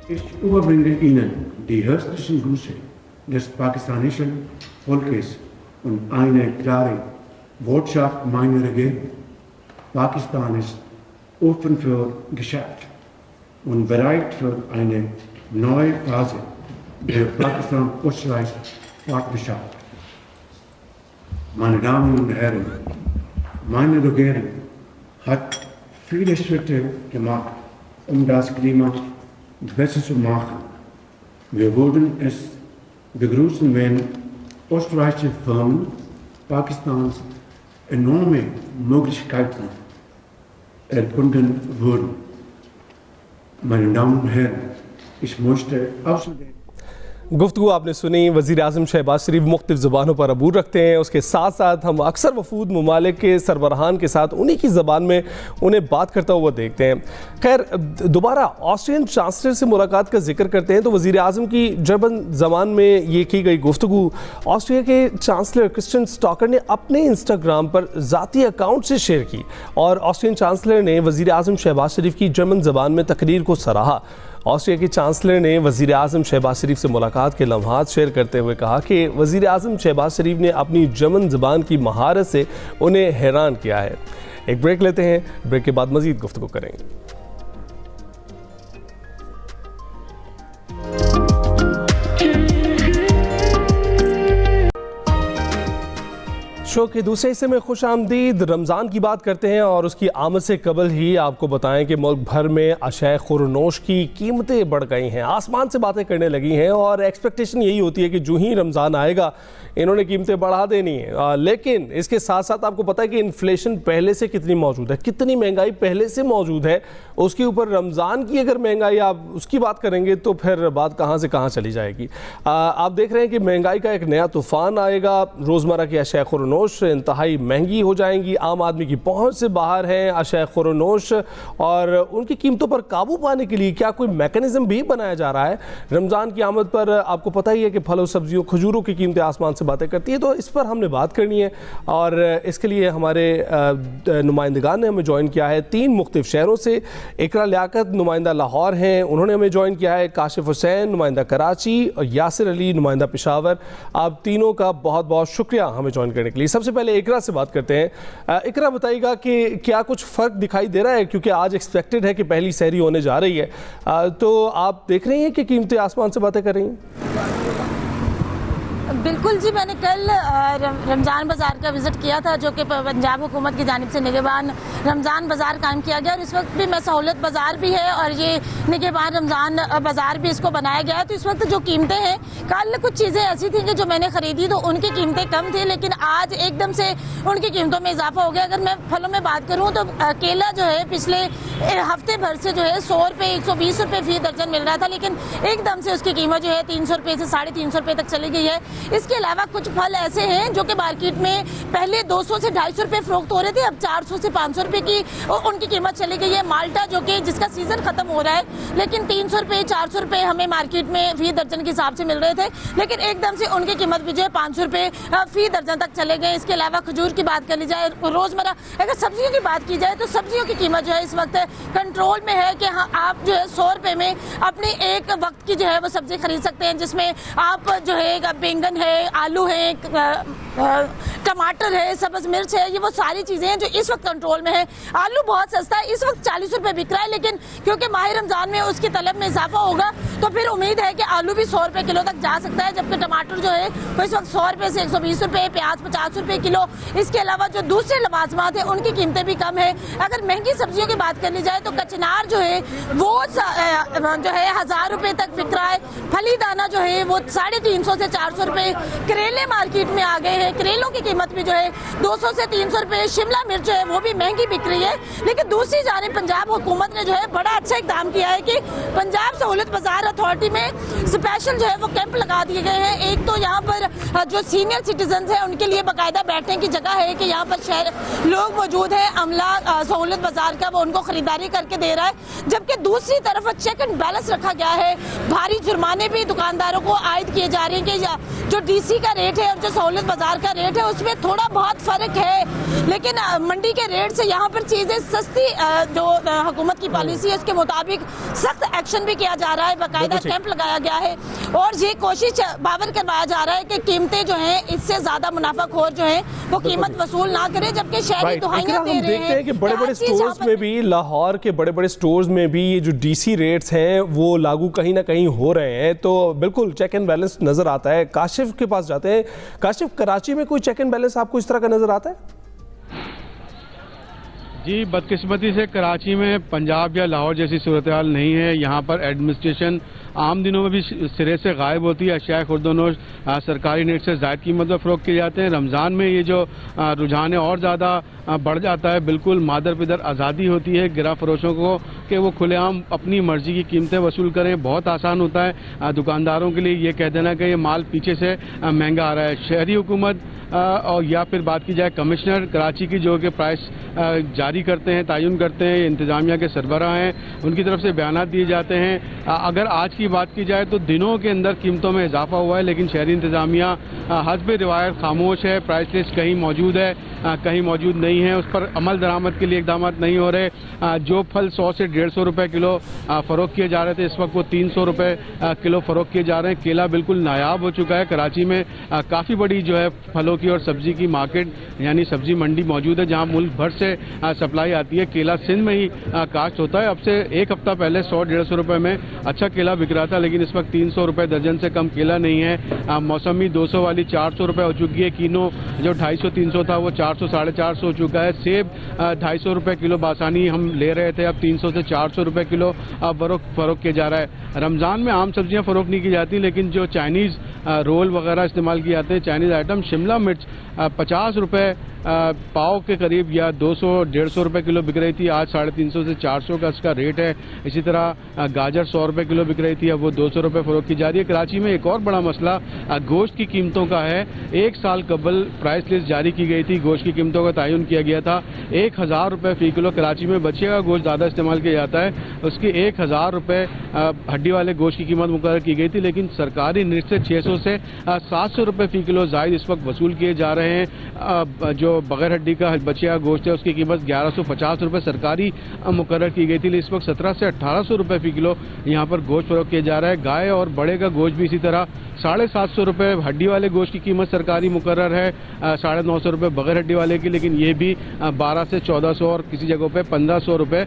Ich überbringe Ihnen die herzlichen Grüße des pakistanischen Volkes und eine klare Botschaft meiner Regierung. Pakistan ist offen für Geschäft und bereit für eine neue Phase der Pakistan-Österreich-Partnerschaft. Meine Damen und Herren, meine Regierung hat viele Schritte gemacht, das Klima besser zu machen. Wir würden es begrüßen, wenn österreichische Firmen Pakistans enorme Möglichkeiten erkunden würden. Meine Damen und Herren, ich möchte außerdem गुफ्तगू आपने सुनी। वज़ीर आज़म शहबाज शरीफ मुख्तलिफ़ ज़बानों पर अबूर रखते हैं। उसके साथ साथ हम अक्सर वफूद ममालिक के सरबराहान के साथ उन्हीं की ज़बान में उन्हें बात करता हुआ देखते हैं। खैर, दोबारा ऑस्ट्रियन चांसलर से मुलाकात का जिक्र करते हैं तो वज़ीर आज़म की जर्मन ज़बान में ये की गई गुफ्तगू ऑस्ट्रिया के चांसलर क्रिस्टियन स्टॉकर ने अपने इंस्टाग्राम पर ज़ाती अकाउंट से शेयर की और ऑस्ट्रियन चांसलर ने वज़ीर आज़म शहबाज शरीफ की जर्मन ज़बान में तकरीर को सराहा। ऑस्ट्रिया के चांसलर ने वज़ीर आज़म शहबाज शरीफ से मुलाकात के लम्हात शेयर करते हुए कहा कि वज़ीर आज़म शहबाज शरीफ ने अपनी जर्मन ज़बान की महारत से उन्हें हैरान किया है। एक ब्रेक लेते हैं, ब्रेक के बाद मज़ीद गुफ्तगू करेंगे। शो के दूसरे हिस्से में खुश आमदीद। रमज़ान की बात करते हैं और उसकी आमद से कबल ही आपको बताएं कि मुल्क भर में अशय खुरनोश की कीमतें बढ़ गई हैं, आसमान से बातें करने लगी हैं और एक्सपेक्टेशन यही होती है कि जो ही रमज़ान आएगा इन्होंने कीमतें बढ़ा देनी है। लेकिन इसके साथ साथ आपको पता है कि इन्फ्लेशन पहले से कितनी मौजूद है, कितनी महंगाई पहले से मौजूद है। उसके ऊपर रमज़ान की अगर महंगाई आप उसकी बात करेंगे तो फिर बात कहाँ से कहाँ चली जाएगी। आप देख रहे हैं कि महंगाई का एक नया तूफ़ान आएगा। रोज़मर्रा की अशय खुरनोश इंतहाई महंगी हो जाएंगी, आम आदमी की पहुँच से बाहर हैं अशय खुरनोश और उनकी कीमतों पर काबू पाने के लिए क्या कोई मैकेनिज़्म भी बनाया जा रहा है। रमज़ान की आमद पर आपको पता ही है कि फलों सब्जियों खजूरों की कीमतें आसमान से बातें करती है, तो इस पर हमने बात करनी है और इसके लिए हमारे नुमाइंदगान ने हमें ज्वाइन किया है 3 मुख्तलिफ शहरों से। इकरा लियाकत नुमाइंदा लाहौर हैं, उन्होंने हमें ज्वाइन किया है। काशिफ हुसैन नुमाइंदा कराची और यासिर अली नुमाइंदा पेशावर। आप तीनों का बहुत बहुत शुक्रिया हमें ज्वाइन करने के लिए। सबसे पहले इकरा से बात करते हैं। इकरा, बताइएगा कि क्या कुछ फ़र्क दिखाई दे रहा है, क्योंकि आज एक्सपेक्टेड है कि पहली सहरी होने जा रही है, तो आप देख रही हैं कि कीमतें आसमान से बातें कर रही हैं? बिल्कुल जी, मैंने कल रमज़ान बाज़ार का विज़िट किया था जो कि पंजाब हुकूमत की जानिब से निगहबान रमज़ान बाज़ार कायम किया गया और इस वक्त भी मैं सहूलत बाज़ार भी है और ये निगहबान रमज़ान बाज़ार भी इसको बनाया गया है। तो इस वक्त जो कीमतें हैं, कल कुछ चीज़ें ऐसी थी कि जो मैंने ख़रीदी तो उनकी कीमतें कम थी, लेकिन आज एकदम से उनकी कीमतों में इजाफा हो गया। अगर मैं फलों में बात करूँ तो केला जो है पिछले हफ्ते भर से जो है 100 रुपये 120 रुपये फ़ी दर्जन मिल रहा था, लेकिन एकदम से उसकी कीमत जो है 300 रुपये से 350 रुपये तक चली गई है। इसके अलावा कुछ फल ऐसे हैं जो कि मार्केट में पहले 200 से 250 रुपए फरोख्त हो रहे थे, अब 400 से 500 रुपए की उनकी कीमत चली गई है। माल्टा जो कि जिसका सीजन खत्म हो रहा है, लेकिन 300 रुपए 400 रुपए हमें मार्केट में फी दर्जन के हिसाब से मिल रहे थे, लेकिन एकदम से उनकी कीमत भी जो है 500 रुपए फी दर्जन तक चले गए। इसके अलावा खजूर की बात कर ली जाए, रोजमर्रा अगर सब्जियों की बात की जाए तो सब्जियों की कीमत जो है इस वक्त कंट्रोल में है कि हाँ, आप जो है 100 रुपए में अपनी एक वक्त की जो है वो सब्जी खरीद सकते हैं, जिसमें आप जो है बैंगन है, आलू है, टमाटर है, सब्ज मिर्च है, ये वो सारी चीजें हैं जो इस वक्त कंट्रोल में है। आलू बहुत सस्ता है, इस वक्त 40 रुपए बिक रहा है, लेकिन क्योंकि माह रमजान में उसकी तलब में इजाफा होगा तो फिर उम्मीद है कि आलू भी 100 रुपए किलो तक जा सकता है, जबकि टमाटर जो है वो इस वक्त 100 रुपए से 120 रुपए, प्याज 50 रुपए किलो। इसके अलावा जो दूसरे लवाजमात है उनकी कीमतें भी कम है। अगर महंगी सब्जियों की बात कर ली जाए तो कचनार जो है वो जो है 1000 रुपए तक बिक रहा है। फली दाना जो है वो 350 से 400 रुपए। करेले मार्केट में आ गए हैं, करेलों की कीमत भी जो है 200 से 300 रुपए। शिमला मिर्च जो है वो भी महंगी बिक रही है, लेकिन दूसरी जानिब पंजाब हुकूमत ने जो है बड़ा अच्छा इकदाम किया है कि पंजाब सहूलत बाजार अथॉरिटी में स्पेशल जो है वो कैंप लगा दिए गए हैं। एक तो यहाँ पर जो सीनियर सिटीजन है उनके लिए बाकायदा बैठने की जगह है कि यहाँ पर शहर लोग मौजूद है, अमला सहूलत बाजार का वो उनको खरीदारी करके दे रहा है, जबकि दूसरी तरफ चेक एंड बैलेंस रखा गया है। भारी जुर्माने भी दुकानदारों को आयद किए जा रहे हैं कि जो डीसी का रेट है और जो सहूलत बाजार का रेट है उसमें थोड़ा बहुत फर्क है, लेकिन मंडी के रेट से यहाँ पर चीजें सस्ती जो हुकूमत की पॉलिसी है उसके मुताबिक सख्त एक्शन भी किया जा रहा है, बाकायदा कैंप लगाया गया है और ये कोशिश बावर करवाया जा रहा है कि कीमतें जो हैं इससे ज्यादा मुनाफाखोर जो है वो कीमत वसूल ना करे, जबकि शहरी दुहाइयां दे रहे हैं कि बड़े-बड़े स्टोर्स में भी, लाहौर के बड़े-बड़े स्टोर्स में भी ये जो डीसी रेट्स हैं वो लागू कहीं ना कहीं हो रहे हैं, तो बिल्कुल चेक एंड बैलेंस नजर आता है। काशिफ के पास जाते हैं। काशिफ, कराची में कोई चेक एंड बैलेंस आपको इस तरह का नजर आता है? जी, बदकिस्मती से कराची में पंजाब या लाहौर जैसी सूरत हाल नहीं है। यहाँ पर एडमिनिस्ट्रेशन आम दिनों में भी सिरे से गायब होती है। अशिया खुर्दोनोश सरकारी रेट से ज़ायद कीमत पर फरोख्त किए जाते हैं। रमज़ान में ये जो रुझान है और ज़्यादा बढ़ जाता है। बिल्कुल मादर पिदर आज़ादी होती है गिरा फरोशों को कि वो खुलेआम अपनी मर्जी की कीमतें वसूल करें। बहुत आसान होता है दुकानदारों के लिए ये कह देना कि ये माल पीछे से महंगा आ रहा है। शहरी हुकूमत और या फिर बात की जाए कमिश्नर कराची की जो कि प्राइस जारी करते हैं, तायुन करते हैं, इंतजामिया के सरबराह हैं, उनकी तरफ से बयानात दिए जाते हैं। अगर आज की बात की जाए तो दिनों के अंदर कीमतों में इजाफा हुआ है, लेकिन शहरी इंतजामिया हस्ब रिवायत खामोश है। प्राइस लिस्ट कहीं मौजूद है, कहीं मौजूद नहीं है, उस पर अमल दरामद के लिए इकदाम नहीं हो रहे। जो फल 100 से 150 रुपए किलो फरोख्त किए जा रहे थे, इस वक्त वो 300 रुपए किलो फरोख्त किए जा रहे हैं। केला बिल्कुल नायाब हो चुका है। कराची में काफ़ी बड़ी जो है फलों की और सब्जी की मार्केट यानी सब्जी मंडी मौजूद है, जहां मुल्क भर से सप्लाई आती है। केला सिंध में ही काश्त होता है। अब से एक हफ्ता पहले 100-150 रुपए में अच्छा केला बिक रहा था, लेकिन इस वक्त 300 रुपए दर्जन से कम केला नहीं है। मौसमी 200 वाली 400 रुपए हो चुकी है। कीनो जो 250-300 था वो 400-450 हो चुका है। सेब 250 रुपए किलो बासानी हम ले रहे थे, अब 300 से 400 रुपए किलो फरोख्त किया जा रहा है। रमजान में आम सब्जियां फरोख्त नहीं की जाती, लेकिन जो चाइनीज रोल वगैरह इस्तेमाल किए जाते हैं, चाइनीज आइटम, शिमला मिर्च 50 रुपए पाव के करीब या 200-150 रुपए किलो बिक रही थी, आज 350 से 400 का इसका रेट है। इसी तरह गाजर 100 रुपए किलो बिक रही थी, अब वो 200 रुपए फरोख्त की जा रही है। कराची में एक और बड़ा मसला गोश्त की कीमतों का है। एक साल कबल प्राइस लिस्ट जारी की गई थी, गोश्त की कीमतों का तयन किया गया था। 1000 रुपए फी किलो कराची में बच्चे का गोश्त ज़्यादा इस्तेमाल किया जाता है, उसकी 1000 रुपए हड्डी वाले गोश्त की कीमत मुकर्रर की गई थी, लेकिन सरकारी रेट से 600 से 700 रुपए फी किलो जायद इस वक्त वसूल किए जा रहे हैं। जो बगैर हड्डी का बच्चे का गोश्त है उसकी कीमत 1150 रुपए सरकारी मुकर्रर की गई थी, इस वक्त 1700 से 1800 रुपए फी किलो यहाँ पर गोश्त फरोख्त किया जा रहा है। गाय और बड़े का गोश्त भी इसी तरह 750 रुपए हड्डी वाले गोश्त की कीमत सरकारी मुकर्रर है, 950 रुपए बगैर हड्डी वाले की, लेकिन ये भी 1200 से 1400 और किसी जगहों पे 1500 रुपए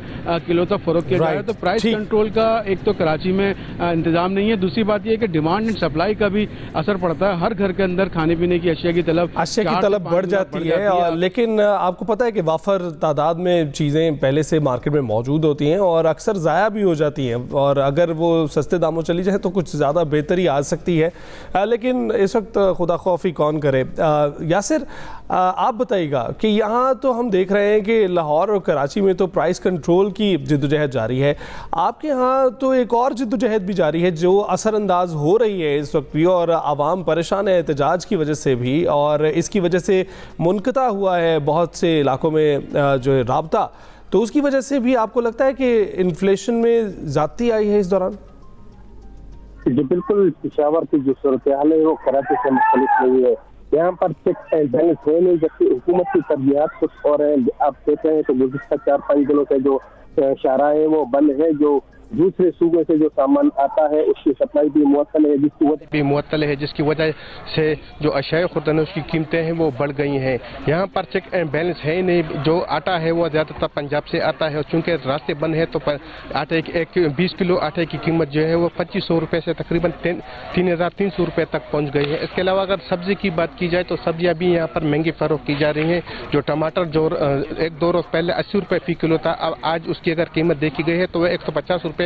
किलो तक फरोख्त किया जा रहा है। तो प्राइस कंट्रोल का एक तो कराची में इंतजाम नहीं है, दूसरी बात यह है कि डिमांड एंड सप्लाई का भी असर पड़ता है। हर घर के अंदर खाने पीने की अशिया की तलब बढ़ जाती है, लेकिन आपको पता है कि वाफर तादाद में चीज़ें पहले से मार्केट में मौजूद होती हैं और अक्सर ज़ाया भी हो जाती हैं, और अगर वो सस्ते दामों चली जाए तो कुछ ज़्यादा बेहतरी आ सकती है, लेकिन इस वक्त खुदा खौफी कौन करे। यासिर, आप बताइएगा कि यहाँ तो हम देख रहे हैं कि लाहौर और कराची में तो प्राइस कंट्रोल की जिद्दोजहद जारी है, आपके यहाँ तो एक और जिद्दोजहद भी जारी है जो असरअंदाज हो रही है इस वक्त भी, और आवाम परेशान है एहतजाज की वजह से भी, और इसकी वजह से मुनक़ता हुआ है बहुत से इलाकों में जो है राब्ता, तो उसकी वजह से भी आपको लगता है कि इन्फ्लेशन में ज़्यादती आई है इस दौरान? जी बिल्कुल, पेशावर की जो सूरत हाल है वो कराची से मुख्तलिफ नहीं है। यहाँ पर चेक एंड बैलेंस है नहीं, जबकि हुकूमत की तरजीहात कुछ और है। आप देख रहे हैं तो गुज़िश्ता 4-5 दिनों से जो शाहरा है वो बंद है, जो दूसरे सूबे से जो सामान आता है उसकी सप्लाई भी मुअत्तल है, जिसकी वजह से जो अशाए खुर्दन उसकी कीमतें हैं वो बढ़ गई हैं। यहाँ पर चेक एंड बैलेंस है ही नहीं। जो आटा है वो ज़्यादातर पंजाब से आता है, और चूँकि रास्ते बंद है तो आटे की 20 किलो आटे की कीमत जो है वो 2500 रुपये से तकरीबन 3300 रुपये तक पहुँच गई है। इसके अलावा अगर सब्ज़ी की बात की जाए तो सब्जियाँ भी यहाँ पर महंगी फ़रोख्त की जा रही हैं। जो टमाटर जो 1-2 रोज़ पहले 80 रुपये फ़ी किलो था, अब आज उसकी अगर कीमत देखी गई है तो वह 150 रुपये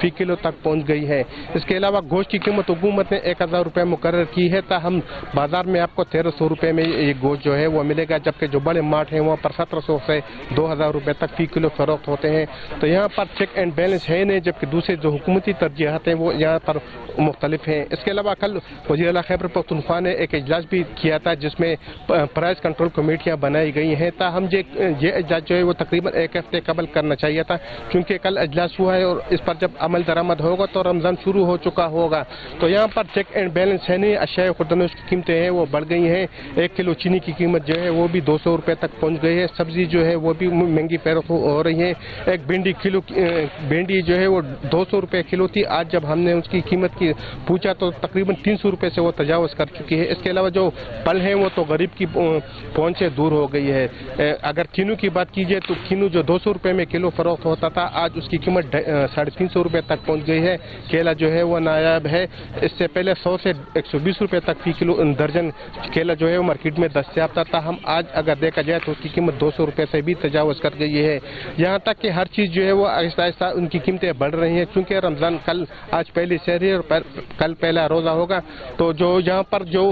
फ़ी किलो तक पहुंच गई है। इसके अलावा गोश्त की कीमत हुकूमत ने 1000 रुपये मुकर्रर की है, हम बाजार में आपको 1300 रुपये में ये गोश्त जो है वो मिलेगा, जबकि जो बड़े मार्ट हैं वहाँ पर 1700 से 2000 रुपये तक फ़ी किलो फरोख्त होते हैं। तो यहाँ पर चेक एंड बैलेंस है नहीं, जबकि दूसरे जो हुकूमती तरजीहात हैं वो यहाँ पर मुख्तलिफ हैं। इसके अलावा कल वज़ीर खैबर पख्तूनख्वा ने एक इजलास भी किया था जिसमें प्राइस कंट्रोल कमेटियाँ बनाई गई हैं, हम ये इजलास जो है वो तकरीबन 1 हफ्ते कबल करना चाहिए था, क्योंकि कल इजलास हुआ है और इस पर जब अमल दरामद होगा तो रमज़ान शुरू हो चुका होगा। तो यहाँ पर चेक एंड बैलेंस है नहीं, अशाए खुर्दनोश की कीमतें हैं वो बढ़ गई हैं। 1 किलो चीनी की कीमत जो है वो भी 200 रुपये तक पहुँच गई है। सब्ज़ी जो है वो भी महंगी फरोख्त हो रही है। एक भिंडी जो है वो 200 रुपये किलो थी, आज जब हमने उसकी कीमत की पूछा तो तकरीबन 300 रुपये से वो तजावज़ कर चुकी है। इसके अलावा जो फल हैं वो तो गरीब की पहुँच से दूर हो गई है। अगर किन्नू की बात कीजिए तो किन्नू जो 200 रुपये में किलो फरोख्त होता था, आज उसकी कीमत 350 रुपये तक पहुंच गई है। केला जो है वो नायाब है, इससे पहले 100 से 120 रुपये तक फ़ी किलो दर्जन केला जो है वो मार्केट में दस्तयाब था, हम आज अगर देखा जाए तो उसकी कीमत 200 रुपये से भी तजावज़ कर गई है। यहाँ तक कि हर चीज़ जो है वो आहिस्ता आहिस्ता उनकी कीमतें बढ़ रही हैं, क्योंकि रमज़ान आज पहली शहरी है और कल पहला रोज़ा होगा। तो जो यहाँ पर जो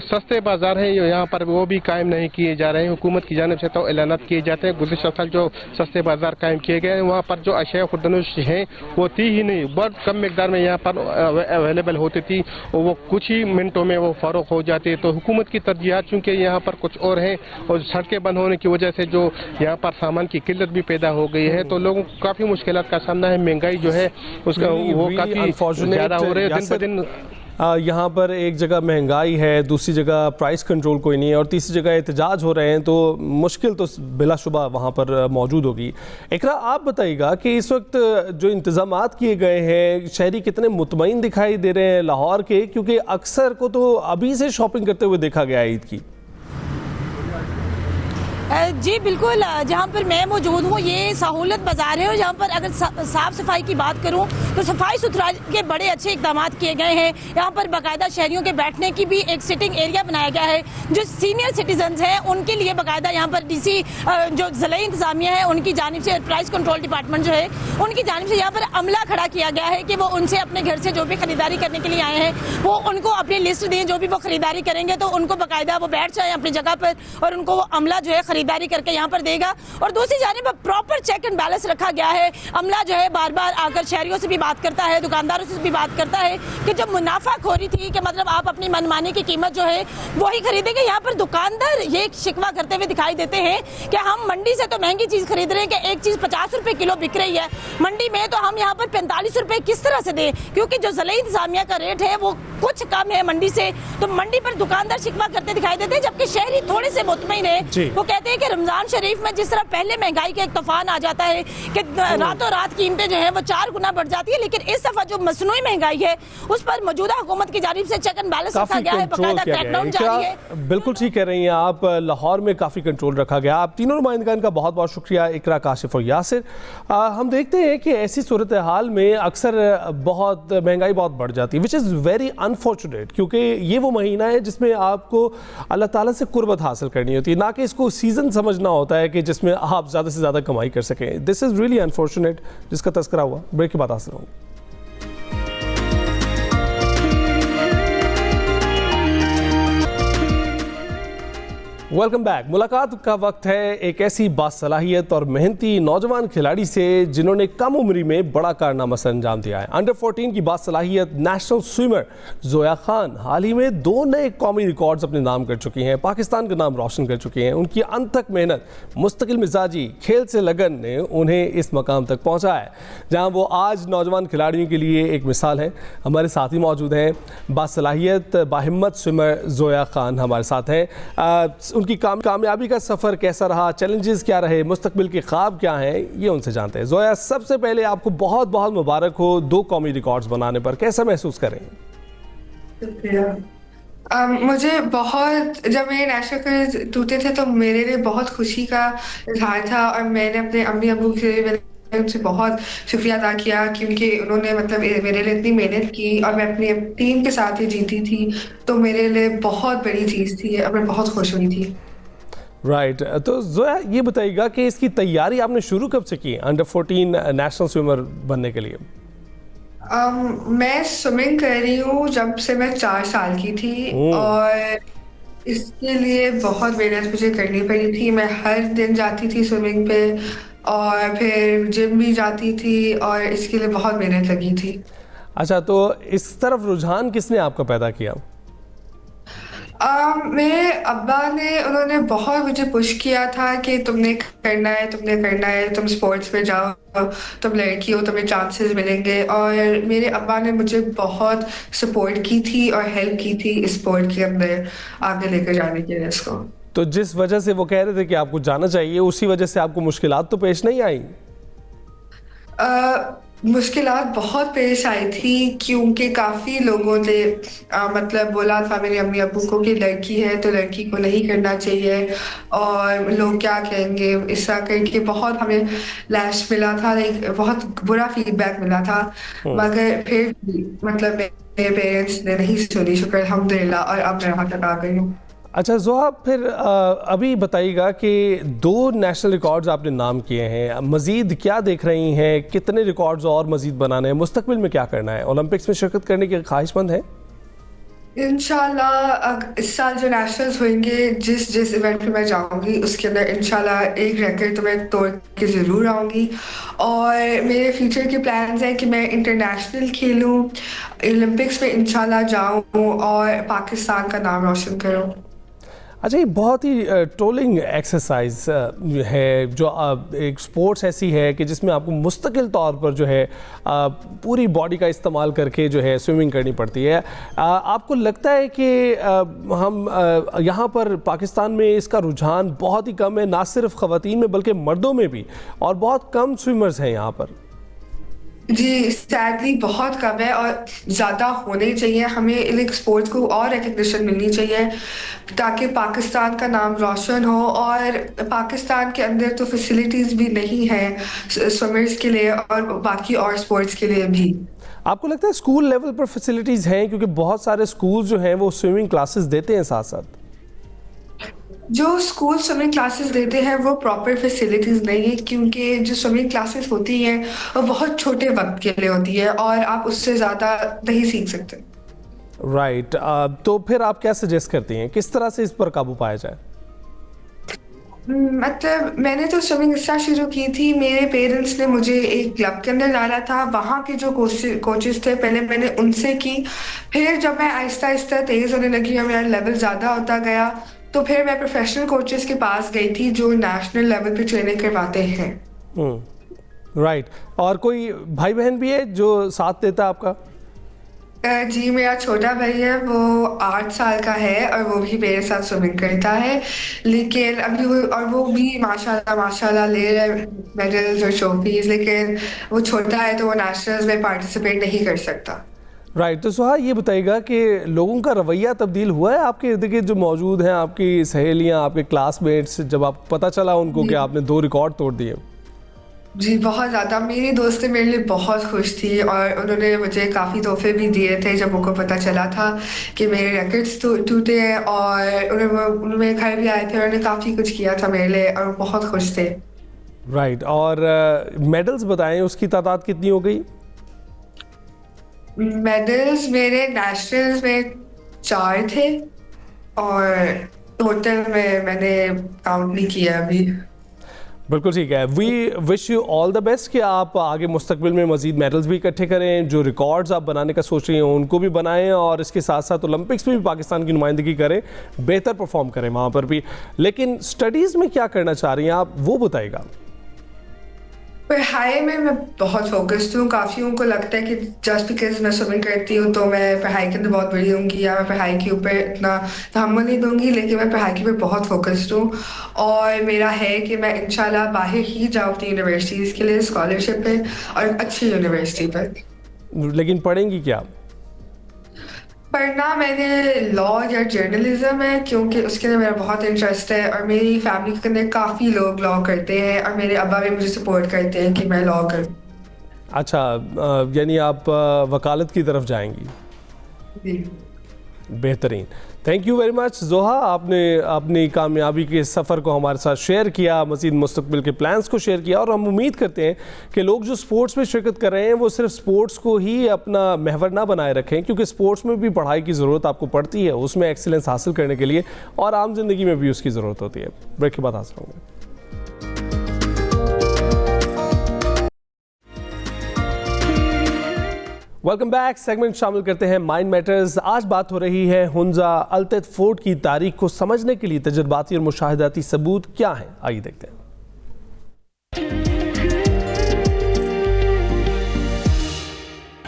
सस्ते बाज़ार हैं यहाँ पर वो भी कायम नहीं किए जा रहे हैं। हुकूमत की जानिब से तो ऐलानात किए जाते हैं, गुज़िश्ता साल जो सस्ते बाज़ार कायम किए गए हैं वहाँ पर जो अशाए खुर्दनोश हैं वो थी ही नहीं, बहुत कम मिकदार में यहाँ पर अवेलेबल होती थी और वो कुछ ही मिनटों में वो फ़रोख्त हो जाती है। तो हुकूमत की तरजीहात चूँकि यहाँ पर कुछ और हैं और सड़कें बंद होने की वजह से जो यहाँ पर सामान की किल्लत भी पैदा हो गई है, तो लोगों को काफ़ी मुश्किलात का सामना है। महंगाई जो है उसका वो काफ़ी ज़्यादा हो रही है दिन ब दिन। यहाँ पर एक जगह महंगाई है, दूसरी जगह प्राइस कंट्रोल कोई नहीं है, और तीसरी जगह एहतजाज हो रहे हैं, तो मुश्किल तो बिलाशुबा वहाँ पर मौजूद होगी। इकरा, आप बताइएगा कि इस वक्त जो इंतज़ामात किए गए हैं, शहरी कितने मुतमईन दिखाई दे रहे हैं लाहौर के, क्योंकि अक्सर को तो अभी से शॉपिंग करते हुए देखा गया है ईद की। जी बिल्कुल, जहाँ पर मैं मौजूद हूँ ये सहूलत बाज़ार है, और यहाँ पर अगर साफ़ सफाई की बात करूँ तो सफाई सुथराई के बड़े अच्छे इक़दाम किए गए हैं। यहाँ पर बाकायदा शहरियों के बैठने की भी एक सिटिंग एरिया बनाया गया है। जो सीनियर सिटीजन्स हैं उनके लिए बाकायदा यहाँ पर DC जो ज़िला इंतज़ामिया है उनकी जानिब से, प्राइस कंट्रोल डिपार्टमेंट जो है उनकी जानिब से यहाँ पर अमला खड़ा किया गया है कि वो उनसे अपने घर से जो भी खरीदारी करने के लिए आए हैं वो उनको अपनी लिस्ट दें, जो भी वो खरीदारी करेंगे तो उनको बाकायदा वो बैठ जाए अपनी जगह पर और उनको वो अमला जो है खरीदारी करके यहाँ पर देगा। और दूसरी जानिब प्रॉपर चेक एंड बैलेंस रखा गया है। अमला जो है बार बार आकर शहरियों से भी बात करता है, दुकानदारों से भी बात करता है कि जब मुनाफाखोरी थी कि मतलब आप अपनी मनमानी की कीमत जो है वही खरीदेंगे। यहाँ पर दुकानदार ये शिकवा करते हुए दिखाई देते हैं कि हम मंडी से तो महंगी चीज खरीद रहे हैं कि एक चीज 50 रुपए किलो बिक रही है मंडी में, तो हम यहाँ पर 45 रुपए किस तरह से दें, क्योंकि जो ज़िला इंतज़ामिया का रेट है वो कुछ कम है मंडी से। तो मंडी पर दुकानदार शिकवा करते दिखाई देते हैं, जबकि शहरी थोड़े से मुतमईन है। वो कहते हैं कि रमजान शरीफ में जिस तरह पहले महंगाई का एक तूफान आ जाता है कि रातों रात कीमतें जो है वो 4 गुना बढ़ जाती है, लेकिन इस दफा जो मसनूई महंगाई है उस पर मौजूदा हुकूमत की जानिब से चेक एंड बैलेंस रखा गया है, बाकायदा क्रैकडाउन जारी है। बिल्कुल ठीक कह रही हैं आप, लाहौर में काफ़ी कंट्रोल रखा गया। आप तीनों नुमाइंदगान का बहुत बहुत शुक्रिया, इकरा, काशिफ और यासिर। हम देखते हैं कि ऐसी सूरत हाल में अक्सर बहुत महंगाई बहुत बढ़ जाती है, विच इज़ वेरी अनफॉर्चुनेट, क्योंकि ये वो महीना है जिसमें आपको अल्लाह ताला से कुर्बत हासिल करनी होती है, ना कि इसको सीज़न समझना होता है कि जिसमें आप ज़्यादा से ज़्यादा कमाई कर सकें। दिस इज़ रियली अनफॉर्चुनेट जिसका तस्करा हुआ। ब्रेक के बाद हासिल होंगे। Welcome back. मुलाकात का वक्त है एक ऐसी बासलाहियत और मेहनती नौजवान खिलाड़ी से जिन्होंने कम उम्री में बड़ा कारनामा सर अंजाम दिया है। अंडर 14 की बासलाहियत नेशनल स्विमर जोया खान हाल ही में 2 नए कौमी रिकॉर्ड्स अपने नाम कर चुकी हैं, पाकिस्तान का नाम रोशन कर चुकी हैं। उनकी अनथक मेहनत, मुस्तकिल मिजाजी, खेल से लगन ने उन्हें इस मकाम तक पहुँचाया है जहाँ वो आज नौजवान खिलाड़ियों के लिए एक मिसाल है। हमारे साथ ही मौजूद हैं बासलाहियत बाहिम्मत स्विमर जोया खान हमारे साथ हैं। उनकी कामयाबी का सफ़र कैसा रहा, चैलेंजेस क्या रहे, मुस्तकबिल के ख्वाब क्या हैं, ये उनसे जानते हैं। जोया, सबसे पहले आपको बहुत बहुत मुबारक हो 2 कौमी रिकॉर्ड्स बनाने पर, कैसा महसूस करें? मुझे बहुत, जब मेरे नेशनल रिकॉर्ड टूटे थे तो मेरे लिए बहुत खुशी का इजहार था और मैंने अपने अम्मी अबू के उनसे बहुत शुक्रिया अदा किया क्योंकि उन्होंने मतलब मेरे लिए इतनी मेहनत की और मैं अपनी टीम के साथ ही जीती थी, तो मेरे लिए बहुत बड़ी चीज़ थी और मैं बहुत खुश हुई थी। राइट तो जोया ये बताइएगा कि इसकी तैयारी आपने शुरू कब से की अंडर 14 नेशनल स्विमर बनने के लिए? मैं स्विमिंग कर रही हूँ जब से मैं 4 साल की थी और इसके लिए बहुत मेहनत मुझे करनी पड़ी थी। मैं हर दिन जाती थी स्विमिंग पे और फिर जिम भी जाती थी और इसके लिए बहुत मेहनत लगी थी। अच्छा, तो इस तरफ रुझान किसने आपका पैदा किया? मेरे अब्बा ने, उन्होंने बहुत मुझे पुश किया था कि तुमने करना है, तुम स्पोर्ट्स में जाओ, तुम लड़की हो, तुम्हें चांसेस मिलेंगे। और मेरे अब्बा ने मुझे बहुत सपोर्ट की थी और हेल्प की थी इस स्पोर्ट के अंदर आगे लेकर जाने के लिए इसको। तो जिस वजह से वो कह रहे थे कि आपको जाना चाहिए, उसी वजह से आपको मुश्किलात तो पेश नहीं आई? मुश्किलात बहुत पेश आई थी क्योंकि काफ़ी लोगों ने मतलब बोला था मेरे अम्मी अब्बू को कि लड़की है तो लड़की को नहीं करना चाहिए और लोग क्या कहेंगे, इस तरह करके बहुत हमें लैश मिला था, बहुत बुरा फीडबैक मिला था। मगर फिर मतलब मेरे पेरेंट्स ने नहीं सुनी, शुक्र अल्हम्दुलिल्लाह, और अब मैं यहाँ तक आ गई हूँ। अच्छा जोया, फिर अभी बताइएगा कि 2 नेशनल रिकॉर्ड्स आपने नाम किए हैं, मज़ीद क्या देख रही हैं, कितने रिकॉर्ड्स और मज़ीद बनाने हैं, मुस्तकबिल में क्या करना है, ओलंपिक्स में शिरकत करने की ख्वाहिशमंद है? इंशाल्लाह इस साल जो नेशनल्स होंगे, जिस इवेंट में मैं जाऊंगी उसके अंदर इंशाल्लाह एक रिकॉर्ड तो मैं तोड़ के ज़रूर आऊंगी। और मेरे फ्यूचर के प्लान्स हैं कि मैं इंटरनेशनल खेलूं, ओलंपिक्स में इंशाल्लाह जाऊं और पाकिस्तान का नाम रोशन करूं। अच्छा, ये बहुत ही ट्रोलिंग एक्सरसाइज है जो एक स्पोर्ट्स ऐसी है कि जिसमें आपको मुस्तकिल तौर पर जो है पूरी बॉडी का इस्तेमाल करके जो है स्विमिंग करनी पड़ती है। आपको लगता है कि हम यहाँ पर पाकिस्तान में इसका रुझान बहुत ही कम है, ना सिर्फ ख़वातीन में बल्कि मर्दों में भी, और बहुत कम स्विमर्स हैं यहाँ पर? जी, सैडली बहुत कम है और ज़्यादा होने चाहिए। हमें इन स्पोर्ट्स को और रिकग्निशन मिलनी चाहिए ताकि पाकिस्तान का नाम रोशन हो। और पाकिस्तान के अंदर तो फैसिलिटीज़ भी नहीं है स्विमर्स के लिए और बाकी और स्पोर्ट्स के लिए भी। आपको लगता है स्कूल लेवल पर फैसिलिटीज़ हैं? क्योंकि बहुत सारे स्कूल जो हैं वो स्विमिंग क्लासेस देते हैं साथ साथ। जो स्कूल स्विमिंग क्लासेस देते हैं वो प्रॉपर फैसिलिटीज़ नहीं है क्योंकि जो स्विमिंग क्लासेस होती हैं वो बहुत छोटे वक्त के लिए होती है और आप उससे ज़्यादा नहीं सीख सकते। राइट तो फिर आप क्या सजेस्ट करती हैं, किस तरह से इस पर काबू पाया जाए? मतलब मैंने तो स्विमिंग इस तरह शुरू की थी, मेरे पेरेंट्स ने मुझे एक क्लब के अंदर डाला था, वहाँ के जो कोचेस थे पहले मैंने उनसे की। फिर जब मैं आहिस्ता आहिस्ता तेज़ होने लगी और मेरा लेवल ज़्यादा होता गया तो फिर मैं प्रोफेशनल कोचेस के पास गई थी जो नेशनल लेवल पे ट्रेनिंग करवाते हैं। राइट और कोई भाई बहन भी है जो साथ देता है आपका? जी, मेरा छोटा भाई है, वो 8 साल का है और वो भी मेरे साथ स्विमिंग करता है, लेकिन अभी वो भी माशाल्लाह ले रहा है मेडल्स और ट्रॉफीज, लेकिन वो छोटा है तो वो नेशनल्स में पार्टिसिपेट नहीं कर सकता। राइट तो सुहा, ये बताइएगा कि लोगों का रवैया तब्दील हुआ है आपके इर्द गिर्द जो मौजूद हैं, आपकी सहेलियां, आपके क्लासमेट्स, जब आप पता चला उनको कि आपने 2 रिकॉर्ड तोड़ दिए? जी बहुत ज़्यादा, मेरी दोस्तें मेरे लिए बहुत खुश थी और उन्होंने मुझे काफ़ी तोहफे भी दिए थे जब उनको पता चला था कि मेरे रैकेट्स टूटे हैं, और उन्होंने घर भी आए थे, उन्होंने काफ़ी कुछ किया था मेरे लिए और बहुत खुश थे। राइट और मेडल्स बताएं, उसकी तादाद कितनी हो गई? मेडल्स मेरे नेशनल्स में 4 थे और टोटल में मैंने काउंट नहीं किया अभी। बिल्कुल ठीक है। We wish you all the best कि आप आगे मुस्तकबिल में मजीद मेडल्स भी इकट्ठे करें, जो रिकॉर्ड्स आप बनाने का सोच रही हैं उनको भी बनाएं, और इसके साथ साथ ओलंपिक्स में भी पाकिस्तान की नुमाइंदगी करें, बेहतर परफॉर्म करें वहाँ पर भी। लेकिन स्टडीज़ में क्या करना चाह रही हैं आप, वो बताइएगा। पढ़ाई में मैं बहुत फोकस्ड हूँ। काफ़ी उनको लगता है कि जस्ट बिकॉज मैं स्विमिंग करती हूँ तो मैं पढ़ाई के अंदर बहुत बड़ी होंगी या मैं पढ़ाई के ऊपर इतना तहम्मुल नहीं दूंगी, लेकिन मैं पढ़ाई के ऊपर बहुत फोकस्ड हूँ और मेरा है कि मैं इंशाल्लाह बाहर ही जाऊँ अपनी यूनिवर्सिटीज़ के लिए स्कॉलरशिप पे और अच्छी यूनिवर्सिटी पर। लेकिन पढ़ेंगी क्या? पढ़ना मैंने लॉ या जर्नलिज्म है, क्योंकि उसके अंदर मेरा बहुत इंटरेस्ट है और मेरी फैमिली के अंदर काफ़ी लोग लॉ करते हैं और मेरे अब्बा भी मुझे सपोर्ट करते हैं कि मैं लॉ करूं। अच्छा, यानी आप वकालत की तरफ जाएंगी? जी। बेहतरीन। थैंक यू वेरी मच जोहा, आपने अपनी कामयाबी के सफ़र को हमारे साथ शेयर किया, मज़ीद मुस्तकबिल के प्लान्स को शेयर किया, और हम उम्मीद करते हैं कि लोग जो स्पोर्ट्स में शिरकत कर रहे हैं वो सिर्फ स्पोर्ट्स को ही अपना महवर ना बनाए रखें, क्योंकि स्पोर्ट्स में भी पढ़ाई की ज़रूरत आपको पड़ती है, उसमें एक्सीलेंस हासिल करने के लिए, और आम जिंदगी में भी उसकी ज़रूरत होती है। ब्रेक के बाद हासिल होंगे। Welcome back. सेगमेंट शामिल करते हैं माइंड मैटर्स। आज बात हो रही है हुंजा अल्तित फोर्ट की तारीख को समझने के लिए तजुर्बाती और मुशाहिदाती सबूत क्या हैं, आइए देखते हैं।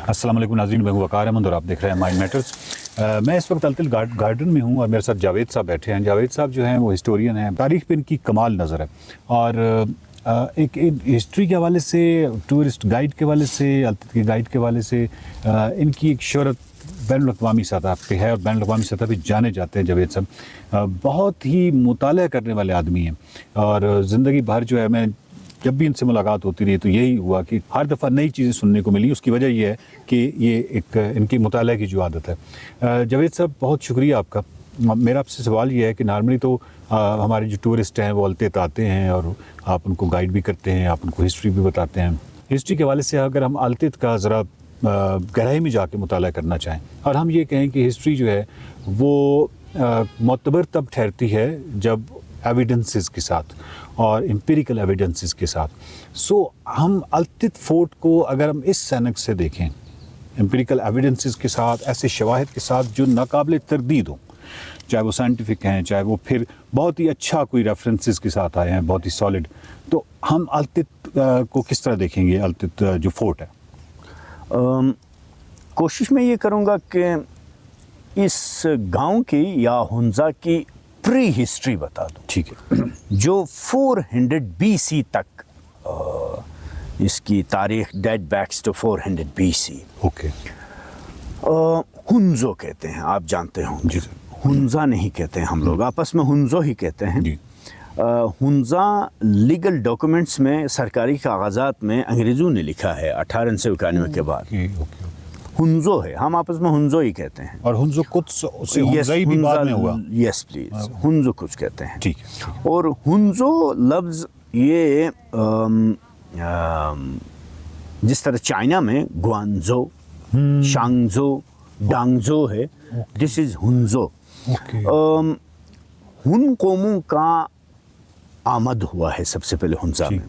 अस्सलाम वालेकुम नाज़रीन, मैं हूं वकार अहमद और आप देख रहे हैं माइंड मैटर्स। मैं इस वक्त अल्तित गार्डन में हूं और मेरे साथ जावेद साहब बैठे हैं। जावेद साहब जो हैं वो हिस्टोरियन हैं, तारीख पे इनकी कमाल नज़र है, और एक हिस्ट्री के हवाले से, टूरिस्ट गाइड के हवाले से, अल्तित के गाइड के हवाले से इनकी एक शोहरत बैनुल-अक़वामी सतह पे है और बैनुल-अक़वामी सतह पे जाने जाते हैं जावेद साहब। बहुत ही मुताला करने वाले आदमी हैं और ज़िंदगी भर जो है, मैं जब भी इनसे मुलाकात होती रही तो यही हुआ कि हर दफ़ा नई चीज़ें सुनने को मिली। उसकी वजह यह है कि ये एक इनकी मुताला की जो आदत है। जावेद साहब, बहुत शुक्रिया आपका। मेरा आपसे सवाल ये है कि नॉर्मली तो हमारे जो टूरिस्ट हैं वो अल्तित आते हैं और आप उनको गाइड भी करते हैं, आप उनको हिस्ट्री भी बताते हैं। हिस्ट्री के हवाले से अगर हम अल्तित का ज़रा गहराई में जाके मुताला करना चाहें और हम ये कहें कि हिस्ट्री जो है वो मोतबर तब ठहरती है जब एविडेंसेस के साथ और एम्पिरिकल एविडेंसेस के साथ। सो हम अल्तित फोर्ट को अगर हम इस सनक से देखें, एम्पिरिकल एविडेंसेस के साथ, ऐसे शवाहिद के साथ जो नाकाबिल तरदीद हों, चाहे वो साइंटिफिक हैं, चाहे वो फिर बहुत ही अच्छा कोई रेफरेंसेस के साथ आए हैं, बहुत ही सॉलिड, तो हम अल्तित को किस तरह देखेंगे? अल्तित जो फोर्ट है, कोशिश मैं ये करूँगा कि इस गांव की या हुंजा की प्री हिस्ट्री बता दूँ। ठीक है। जो 400 BC तक इसकी तारीख date backs to 400 BC। Okay. हुंजो कहते हैं, आप जानते होंगे। जी सर। हुंजा नहीं कहते हैं हम लोग, आपस में हुंजो ही कहते हैं। हुंजा लीगल डॉक्यूमेंट्स में, सरकारी कागजात में अंग्रेज़ों ने लिखा है 1891 के बाद। हुंजो है, हम आपस में हुंजो ही कहते हैं। और हुंजो कुछ उससे हुंजाई भी बाद में हुआ। यस प्लीज, हुंजो कुछ कहते हैं। ठीक है। और हुंजो लफ्ज़ ये जिस तरह चाइना में ग्वांझो, शांगझो, डांगझो है, दिस इज हुंजो। हुन कौमों का आमद हुआ है सबसे पहले हुंजा में,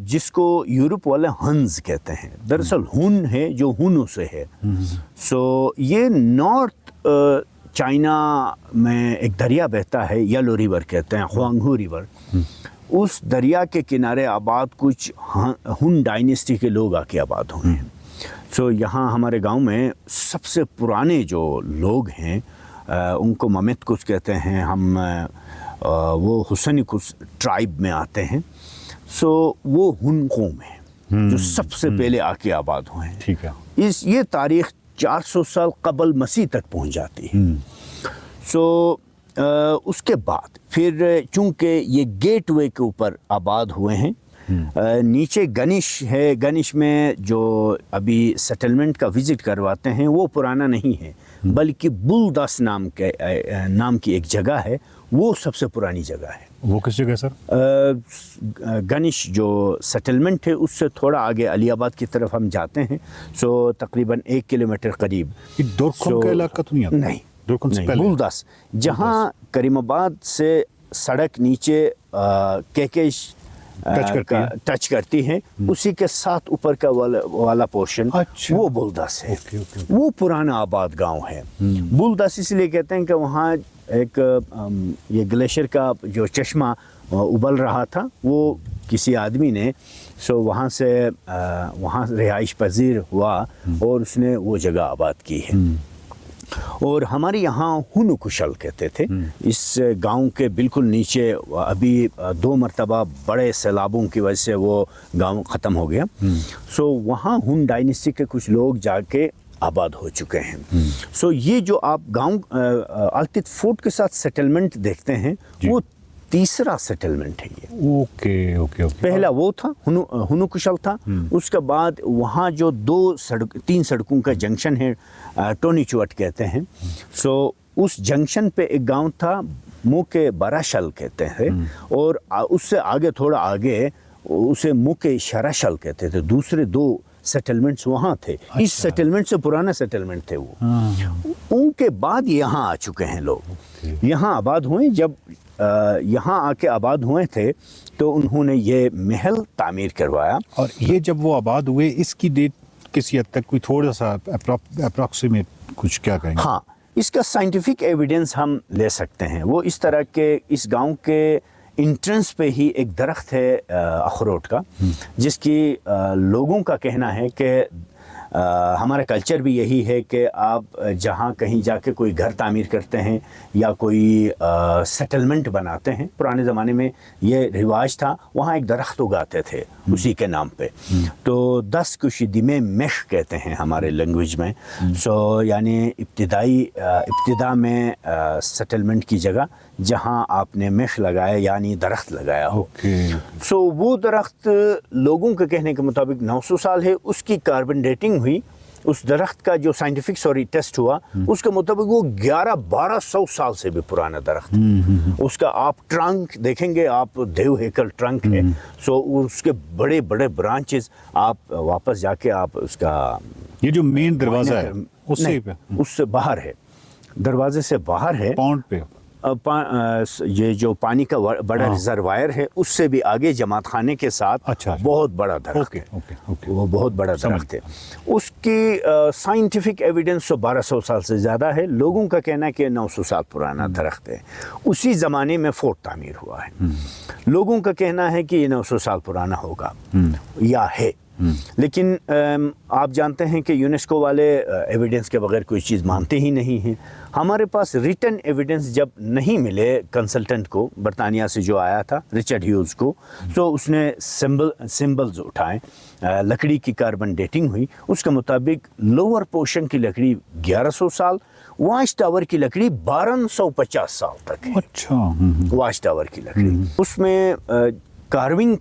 जिसको यूरोप वाले हंस कहते हैं। दरअसल हुन है जो हुनों से है। सो ये नॉर्थ चाइना में एक दरिया बहता है, येलो रिवर कहते हैं, हुआंगहू रिवर। उस दरिया के किनारे आबाद कुछ हुन डायनेस्टी के लोग आके आबाद हुए हैं। सो यहाँ हमारे गांव में सबसे पुराने जो लोग हैं उनको ममित कुछ कहते हैं हम, वो हुसैनी कुछ ट्राइब में आते हैं। सो वो हुन कौम है जो सबसे पहले आके आबाद हुए हैं। ठीक है। ये तारीख 400 साल कबल मसीह तक पहुँच जाती है। सो उसके बाद फिर चूँकि ये गेटवे के ऊपर आबाद हुए हैं, नीचे गनिश है। गनिश में जो अभी सेटलमेंट का विज़िट करवाते हैं वो पुराना नहीं है, बल्कि बुलदास नाम की एक जगह है, वो सबसे पुरानी जगह है। वो किस जगह सर? गनिश जो सेटलमेंट है उससे थोड़ा आगे अलीआबाद की तरफ हम जाते हैं। सो तकरीबन 1 किलोमीटर करीब। दोरखम का इलाका तो नहीं आता? नहीं, नहीं, बुलदस, जहाँ करीमाबाद से सड़क नीचे केकेश टच करती है, उसी के साथ ऊपर का वाला पोर्शन, वो बुलदस है। वो पुराना आबाद गांव है। बुलदस इसलिए कहते हैं कि वहाँ एक ये ग्लेशियर का जो चश्मा उबल रहा था, वो किसी आदमी ने वहाँ से वहाँ रिहाइश पजीर हुआ और उसने वो जगह आबाद की है। और हमारे यहाँ हुनु कुशल कहते थे। इस गांव के बिल्कुल नीचे अभी 2 मरतबा बड़े सैलाबों की वजह से वो गांव ख़त्म हो गया। वहाँ हुन डायनेस्टी के कुछ लोग जाके आबाद हो चुके हैं। ये जो आप गांव अल्तित फोर्ट के साथ सेटलमेंट देखते हैं, वो तीसरा सेटलमेंट है ये। ओके। पहला वो था हुनु कुशल था। उसके बाद वहाँ जो 3 सड़कों का जंक्शन है, टोनी चुवट कहते हैं। उस जंक्शन पे एक गांव था, मुके बराशल कहते हैं, और उससे आगे थोड़ा आगे उसे मुके शराशल कहते थे। दूसरे 2 सेटलमेंट्स वहाँ थे। इस सेटलमेंट से पुराना सेटलमेंट थे वो। उनके बाद यहाँ आ चुके हैं लोग। यहाँ आबाद हुए। जब यहाँ आके आबाद हुए थे तो उन्होंने ये महल तामीर करवाया। और ये जब वो आबाद हुए, इसकी डेट किसी हद तक कोई थोड़ा सा अप्रॉक्सीमेट कुछ क्या कहेंगे? हाँ, इसका साइंटिफिक एविडेंस हम ले सकते हैं। वो इस तरह के इस गांव के इंट्रेंस पे ही एक दरख्त है अखरोट का, जिसकी लोगों का कहना है कि हमारा कल्चर भी यही है कि आप जहाँ कहीं जाके कोई घर तामीर करते हैं या कोई सेटलमेंट बनाते हैं, पुराने ज़माने में ये रिवाज था, वहाँ एक दरख्त उगाते थे उसी के नाम पे। तो 10 कुशिदिमे मेश कहते हैं हमारे लैंग्वेज में। यानी इब्तिदा में सेटलमेंट की जगह जहाँ आपने मेश लगाया यानी दरख्त लगाया हो। वो दरख्त लोगों के कहने के मुताबिक 900 साल है। उसकी कार्बन डेटिंग हुई, उस दरख्त का जो साइंटिफिक टेस्ट हुआ, उसके मुताबिक वो 1100-1200 साल से भी पुराना दरख्त। उसका आप ट्रंक देखेंगे, आप देव हेकल ट्रंक है। उसके बड़े बड़े ब्रांचेस, आप वापस जाके आप उसका ये जो मेन दरवाजा है उससे बाहर है, दरवाजे से बाहर है, पाउंड पे ये जो पानी का बड़ा रिजर्वायर है, उससे भी आगे जमात खाने के साथ बहुत बड़ा दरख्त है। वो बहुत बड़ा दरख्त है। उसकी साइंटिफिक एविडेंस 1200 साल से ज़्यादा है। लोगों का कहना है कि 900 साल पुराना दरख्त है। उसी ज़माने में फोर्ट तामीर हुआ है। लोगों का कहना है कि ये 900 साल पुराना होगा या है। लेकिन आप जानते हैं कि यूनेस्को वाले एविडेंस के बगैर कोई चीज़ मानते ही नहीं हैं। हमारे पास रिटन एविडेंस जब नहीं मिले कंसल्टेंट को, बरतानिया से जो आया था रिचर्ड ह्यूज को, तो उसने सिंबल्स उठाए, लकड़ी की कार्बन डेटिंग हुई। उसके मुताबिक लोअर पोर्शन की लकड़ी 1100 साल, वॉच टावर की लकड़ी 1250 साल तक है। वॉच टावर की लकड़ी, उसमें कार्विंग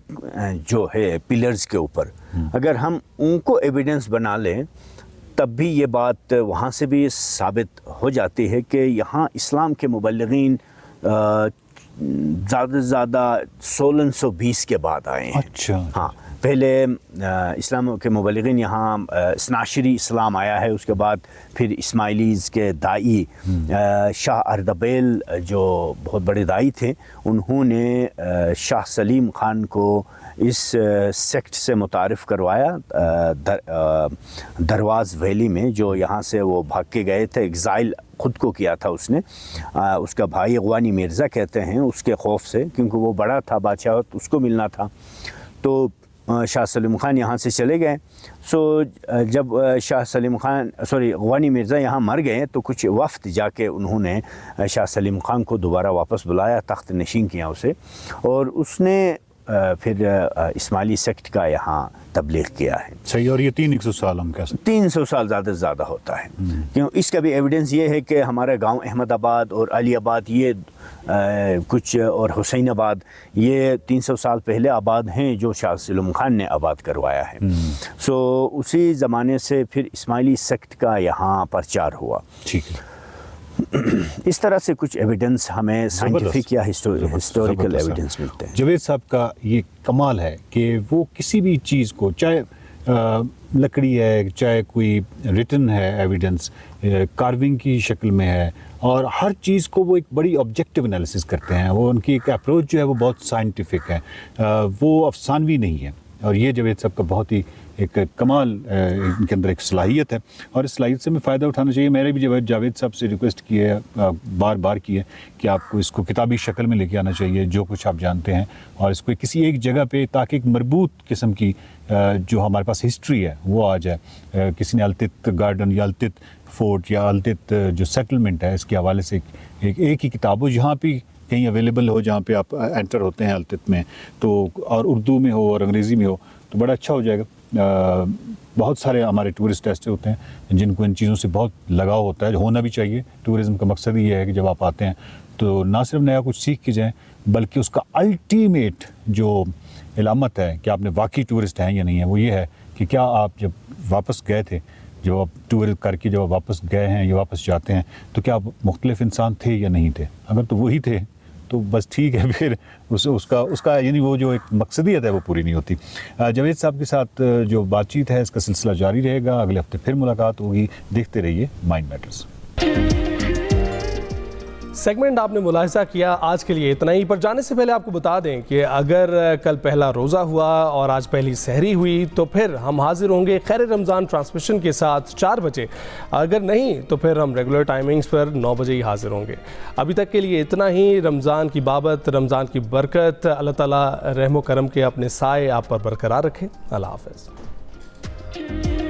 जो है पिलर्स के ऊपर, अगर हम उनको एविडेंस बना लें तब भी ये बात वहाँ से भी साबित हो जाती है कि यहाँ इस्लाम के मुबल्लिगीन ज़्यादा से ज़्यादा 1620 के बाद आए हैं। हाँ, पहले इस्लाम के मुबल्लिगीन यहाँ स्नाशरी इस्लाम आया है। उसके बाद फिर इस्माइलीज़ के दाई शाह अर्दबेल जो बहुत बड़े दाई थे, उन्होंने शाह सलीम ख़ान को इस सेक्ट से मुतारिफ़ करवाया दरवाज़ वैली में, जो यहाँ से वो भाग के गए थे। एग्ज़ाइल ख़ुद को किया था उसने। उसका भाई अगवानी मिर्ज़ा कहते हैं, उसके खौफ से, क्योंकि वो बड़ा था, बादशाह उसको मिलना था। तो शाह सलीम ख़ान यहाँ से चले गए। जब शाह सलीम ख़ान अगवानी मिर्ज़ा यहाँ मर गए तो कुछ वफ़द जाके उन्होंने शाह सलीम ख़ान को दोबारा वापस बुलाया, तख्त नशीन किया उसे, और उसने फिर इस्माइली सेक्ट का यहाँ तबलीग किया है। सही। और ये 300 साल हम कह सकते 300 साल ज़्यादा से ज़्यादा होता है। क्यों? इसका भी एविडेंस ये है कि हमारा गांव अहमदाबाद और अलीआबाद ये कुछ और हुसैनाबाद ये 300 साल पहले आबाद हैं, जो शाह सलीम ख़ान ने आबाद करवाया है। उसी ज़माने से फिर इस्माइली सेक्ट का यहाँ प्रचार हुआ। ठीक है। इस तरह से कुछ एविडेंस हमें साइंटिफिक या हिस्टोरिकल एविडेंस मिलते हैं। जावेद साहब का ये कमाल है कि वो किसी भी चीज़ को, चाहे लकड़ी है, चाहे कोई रिटन है एविडेंस, कार्विंग की शक्ल में है, और हर चीज़ को वो एक बड़ी ऑब्जेक्टिव एनालिसिस करते हैं। वो उनकी एक अप्रोच जो है वो बहुत साइंटिफिक है, वो अफसानवी नहीं है। और ये जावेद साहब का बहुत ही एक कमाल इनके अंदर एक सलाहियत है, और इस सलाहियत से हमें फ़ायदा उठाना चाहिए। मैंने भी जावेद साहब से रिक्वेस्ट की है, बार बार की है कि आपको इसको किताबी शक्ल में लेके आना चाहिए, जो कुछ आप जानते हैं, और इसको किसी एक जगह पे, ताकि एक मरबूत किस्म की जो हमारे पास हिस्ट्री है वो आ जाए। किसी ने अल्तित गार्डन या अल्तित फोर्ट या अल्तित जो सेटलमेंट है, इसके हवाले से एक ही किताब हो जहाँ भी कहीं अवेलेबल हो, जहाँ पे आप एंटर होते हैं अल्तित में, तो और उर्दू में हो और अंग्रेज़ी में हो, तो बड़ा अच्छा हो जाएगा। बहुत सारे हमारे टूरिस्ट ऐसे होते हैं जिनको इन चीज़ों से बहुत लगाव होता है, होना भी चाहिए। टूरिज़्म का मकसद ही ये है कि जब आप आते हैं तो ना सिर्फ नया कुछ सीख के जाएं, बल्कि उसका अल्टीमेट जो इलामत है कि आपने वाकई टूरिस्ट हैं या नहीं है, वो ये है कि क्या आप जब वापस गए थे, जब आप टूर करके जब आप वापस गए हैं या वापस जाते हैं, तो क्या आप मुख्तलिफ इंसान थे या नहीं थे। अगर तो वही थे तो बस ठीक है, फिर उसका यानी वो जो एक मकसदियत है वो पूरी नहीं होती। जावेद साहब के साथ जो बातचीत है इसका सिलसिला जारी रहेगा, अगले हफ्ते फिर मुलाकात होगी। देखते रहिए माइंड मैटर्स। सेगमेंट आपने मुलाहिजा किया। आज के लिए इतना ही, पर जाने से पहले आपको बता दें कि अगर कल पहला रोज़ा हुआ और आज पहली सहरी हुई तो फिर हम हाजिर होंगे खैर रमज़ान ट्रांसमिशन के साथ 4 बजे। अगर नहीं तो फिर हम रेगुलर टाइमिंग्स पर 9 बजे ही हाजिर होंगे। अभी तक के लिए इतना ही। रमज़ान की बाबत, रमज़ान की बरकत, अल्लाह ताला रहमो करम के अपने साए आप पर बरकरार रखें। अल्लाह हाफ़िज़।